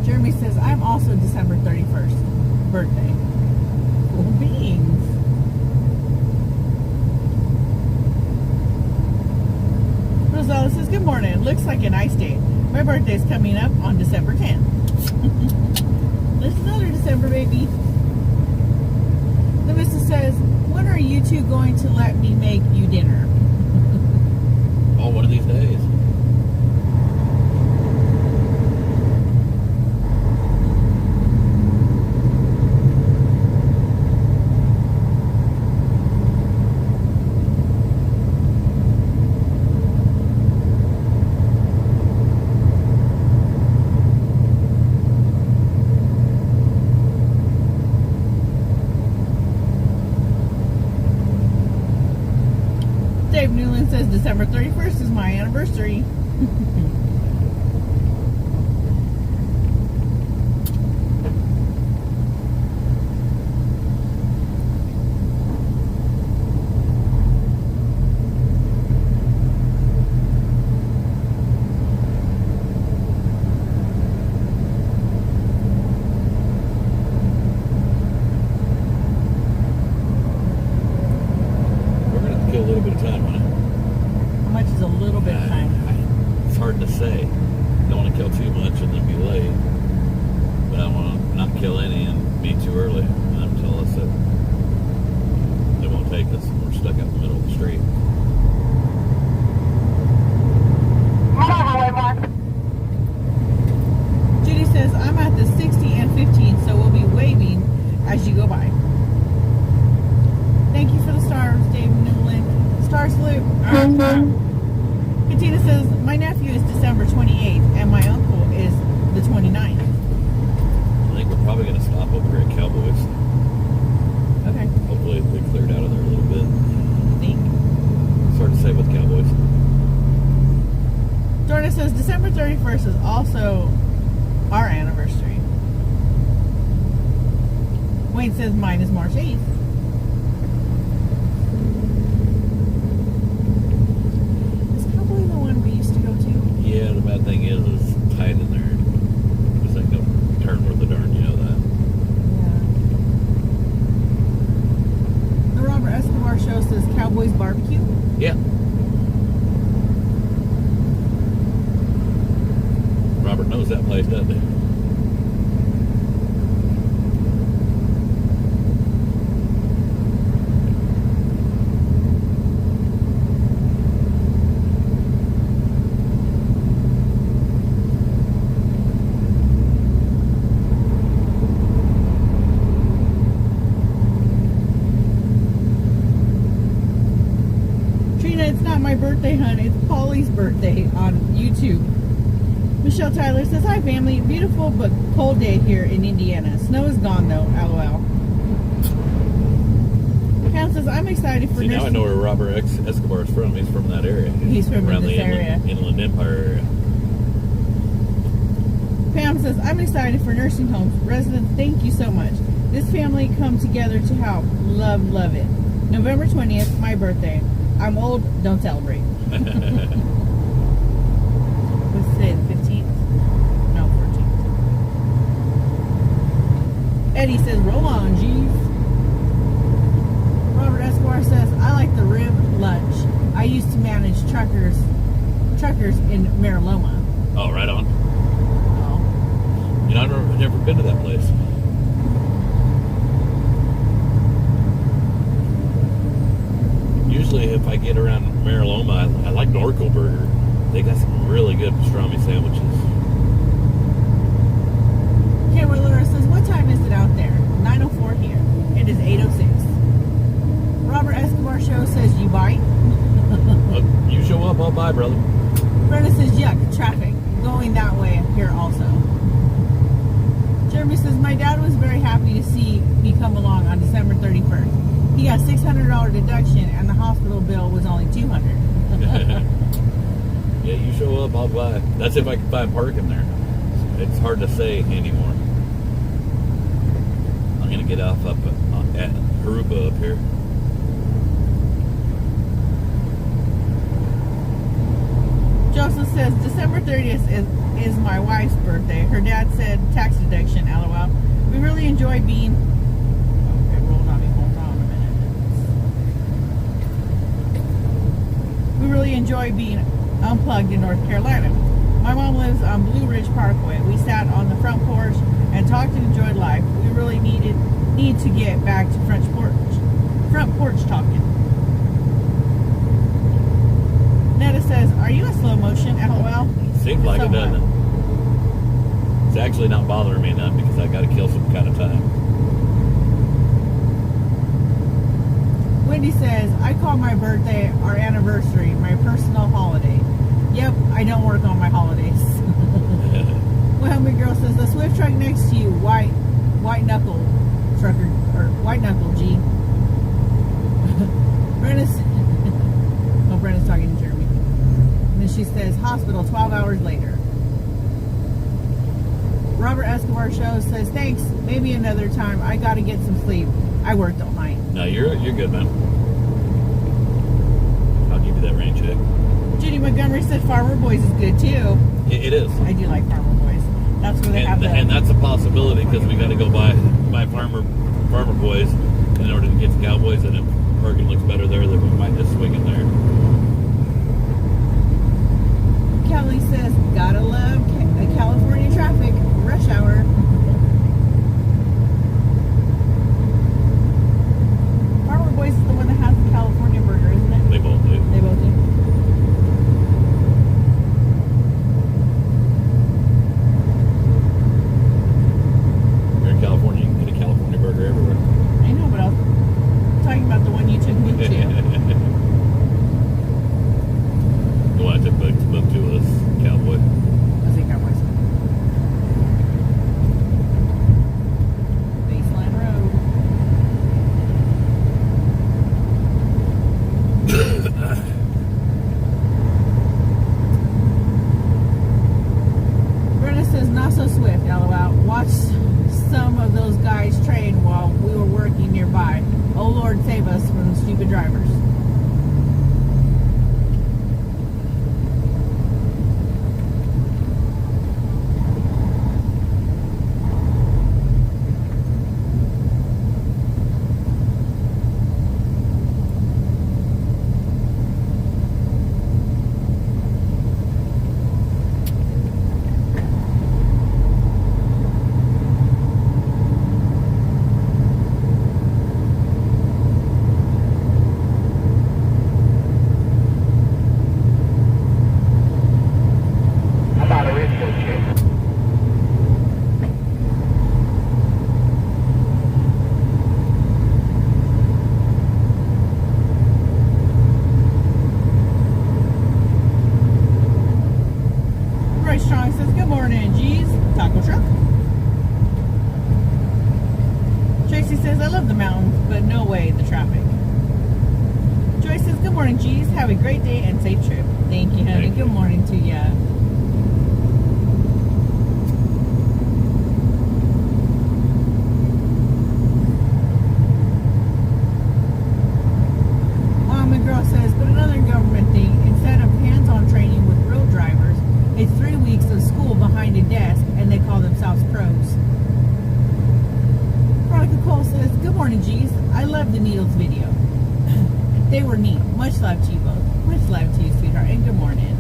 Jeremy says, I'm also December 31st birthday. Cool beans. Rosella says, good morning. Looks like a nice day. My birthday's coming up on December 10th. There's another December baby. The missus says, when are you two going to let me make you dinner? Oh, one of these days. Dave Newland says December 31st is my anniversary. We're going to kill a little bit of time on it. How much is a little bit of time? It's hard to say. Don't want to kill too much and then be late. But I want to not kill any and be too early and them tell us that they won't take us and we're stuck out in the middle of the street. Judy says, I'm at the 60 and 15, so we'll be waving as you go by. Thank you for the stars, Dave Newland. Star salute. Katina says, my nephew is December 28th, and my uncle is the 29th. I think we're probably going to stop over here at Cowboys. Okay. Hopefully they cleared out of there a little bit. Think. It's hard to say with Cowboys. Dorna says, December 31st is also our anniversary. Wayne says, mine is March 8th. Is Cowboy the one we used to go to? Yeah, the bad thing is it's tight in there. This ain't going to turn worth a darn, you know that. Yeah. The Robert Escobar show says Cowboys Barbecue. Yeah. Robert knows that place, doesn't he? birthday, hon. It's Polly's birthday on YouTube. Michelle Tyler says, hi, family. Beautiful but cold day here in Indiana. Snow is gone, though. LOL. Pam says, I'm excited for See, now I know where Robert Escobar is from. He's from that area. He's from around this the area. Inland Empire area. Pam says, I'm excited for nursing homes. Residents, thank you so much. This family come together to help. Love, love it. November 20th, my birthday. I'm old, don't celebrate. What's today, the 15th? No, 14th. Eddie says, roll on, G's. Robert Escobar says, I like the rib lunch. I used to manage truckers in Mariloma. Oh, right on. Oh. You know, I've never been to that place. Usually, if I get around Mariloma, I like Norco Burger. They got some really good pastrami sandwiches. Cameron Lura says, what time is it out there? 9:04 here. It is 8:06. Robert Escobar show says, you bite? You show up, I'll buy, brother. Brenda says, yuck, traffic. Going that way here also. Jeremy says, my dad was very happy to see me come along on December 31st. He got $600 deduction and the hospital bill was only $200. Yeah, you show up, I'll buy. That's if I can find parking there. It's hard to say anymore. I'm going to get off up at Haruba up here. Joseph says, December 30th is my wife's birthday. Her dad said tax deduction, LOL. We really enjoy being... Okay, hold on a minute. We really enjoy being unplugged in North Carolina. My mom lives on Blue Ridge Parkway. We sat on the front porch and talked and enjoyed life. We really need to get back to front porch talking. Netta says, are you in slow motion? LOL. Seems like it, doesn't it? It's actually not bothering me none because I got to kill some kind of time. Wendy says, I call my birthday our anniversary, my personal holiday. Yep, I don't work on my holidays. Wilhelmy Girl says, the Swift truck next to you, white knuckle trucker, or white knuckle G. Brenda's talking to Jeremy. And then she says, hospital 12 hours later. Robert Escobar show says, thanks, maybe another time. I gotta get some sleep. I worked all night. No, you're good, man. I'll give you that rain check. Judy Montgomery said Farmer Boys is good too. It is. I do like Farmer Boys. That's where they have the... And that's a possibility because we got to go buy Farmer Boys in order to get to Cowboys, and if parking looks better there, then we might just swing in there. Kelly says, gotta love California traffic, rush hour. Farmer Boys is the one that has the California burger, isn't it? They both do. They both do. Here in California, you can get a California burger everywhere. I know, but I was talking about the one you took me to. The one I took book to was Cowboy. I think I was. says, I love the mountains, but no way the traffic. Joy says, good morning, G's. Have a great day and safe trip. Thank you, honey. Good morning to ya. Girl says, but another government thing, instead of hands-on training with real drivers, it's 3 weeks of school behind a desk, and they call themselves pros. Veronica Cole says, good morning, G's. I love the Needles video. They were neat. Much love to you both. Much love to you, sweetheart, and good morning.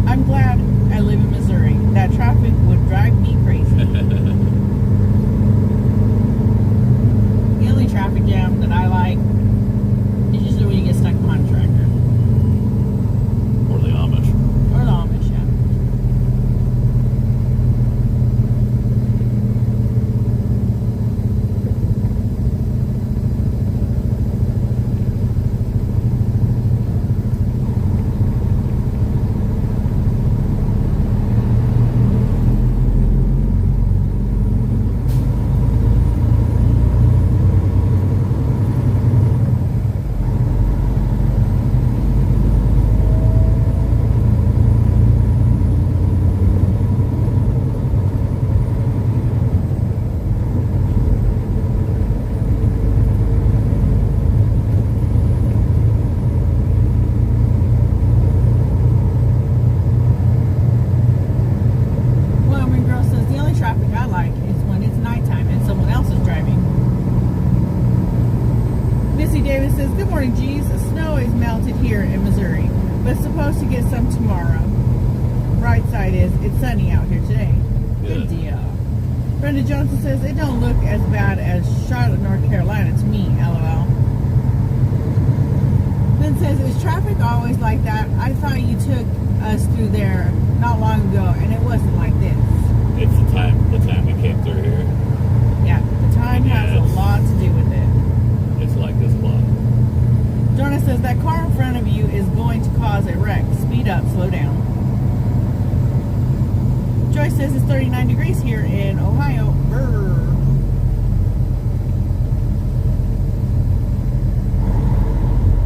I'm glad I live in Missouri. That traffic would drive me crazy. The only traffic jam that I like is usually when you get stuck behind a tractor. Or the Amish. Or the Amish, yeah. Davis says, good morning, G's. Snow is melted here in Missouri, but supposed to get some tomorrow. Bright side is, it's sunny out here today. Good deal. Brenda Johnson says, it don't look as bad as Charlotte, North Carolina to me, LOL. Then says, is traffic always like that? I thought you took us through there not long ago, and it wasn't like this. It's the time we came through here. Yeah, the time has a lot to do with it. It's like this a lot. Jonah says, that car in front of you is going to cause a wreck. Speed up, slow down. Joyce says it's 39 degrees here in Ohio. Brr.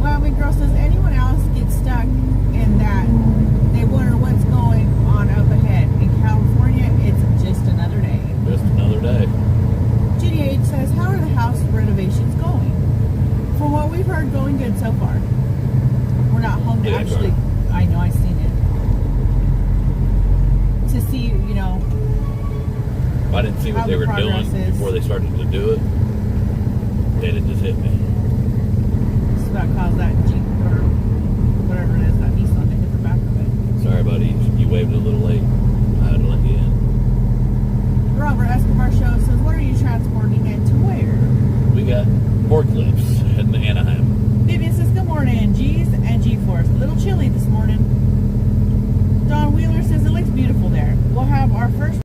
Wildman Girl says, anyone else gets stuck in that, they wonder what's going on up ahead. In California, it's just another day. Just another day. GDH says, how are the house renovations going? From what we've heard, going good so far. We're not home to actually, I know, I've seen it. To see, you know, if I didn't see what they were doing before they started to do it, then it just hit me. It's about to cause that Jeep or whatever it is, that Nissan to hit the back of it. Sorry, buddy. You waved a little late. I had to let you in. Robert Escobar Show says, what are you transporting it to where? We got forklifts heading to Anaheim. Vivian says, good morning, G's and G-Force. A little chilly this morning. Don Wheeler says, it looks beautiful there. We'll have our first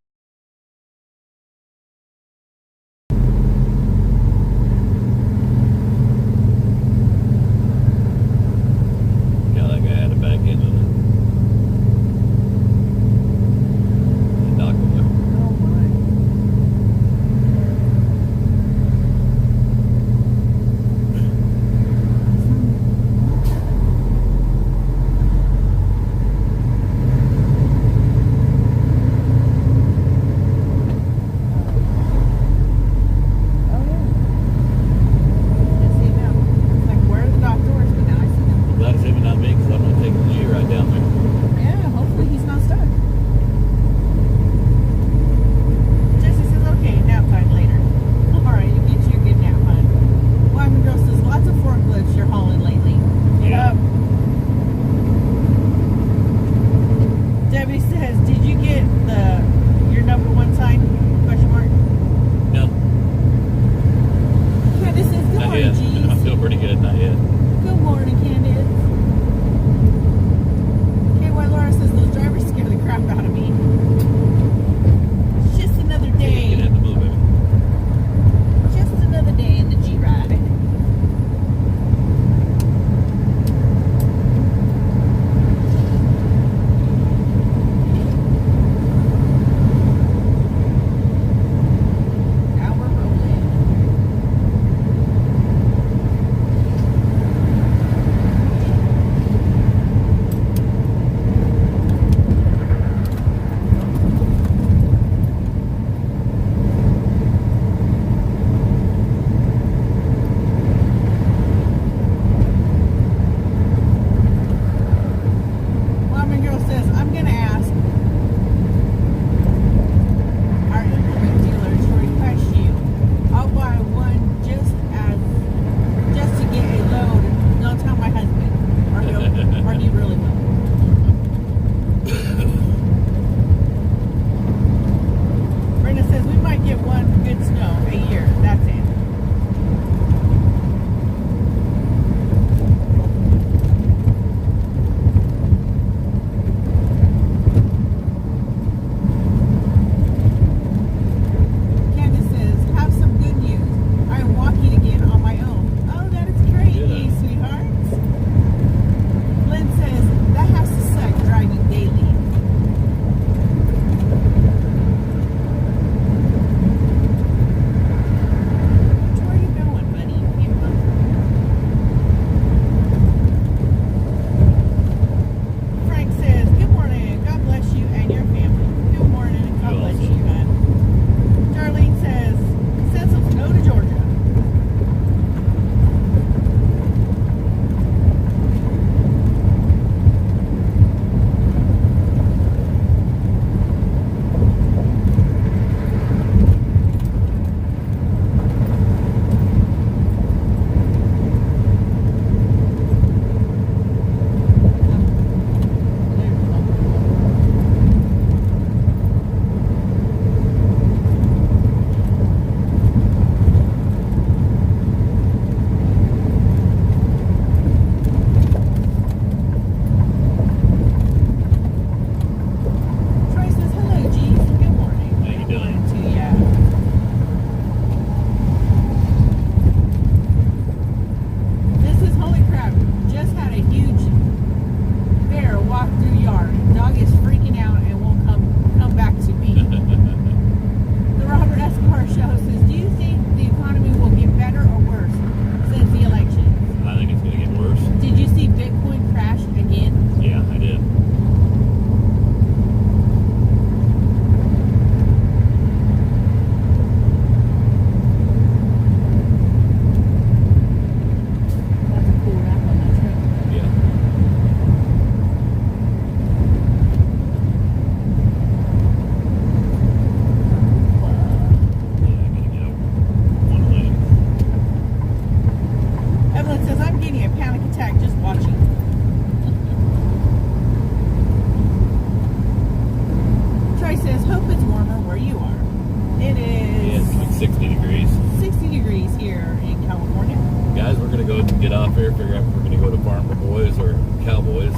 60 degrees. 60 degrees here in California. Guys, we're going to go ahead and get off here, figure out if we're going to go to Farmer Boys or Cowboys.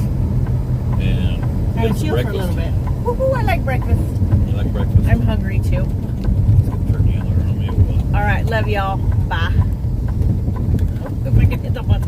And And chill for a little bit. Woohoo, I like breakfast. You like breakfast? I'm hungry too. Turn the other on me. All right, love y'all. Bye. Oh, if I can hit the button.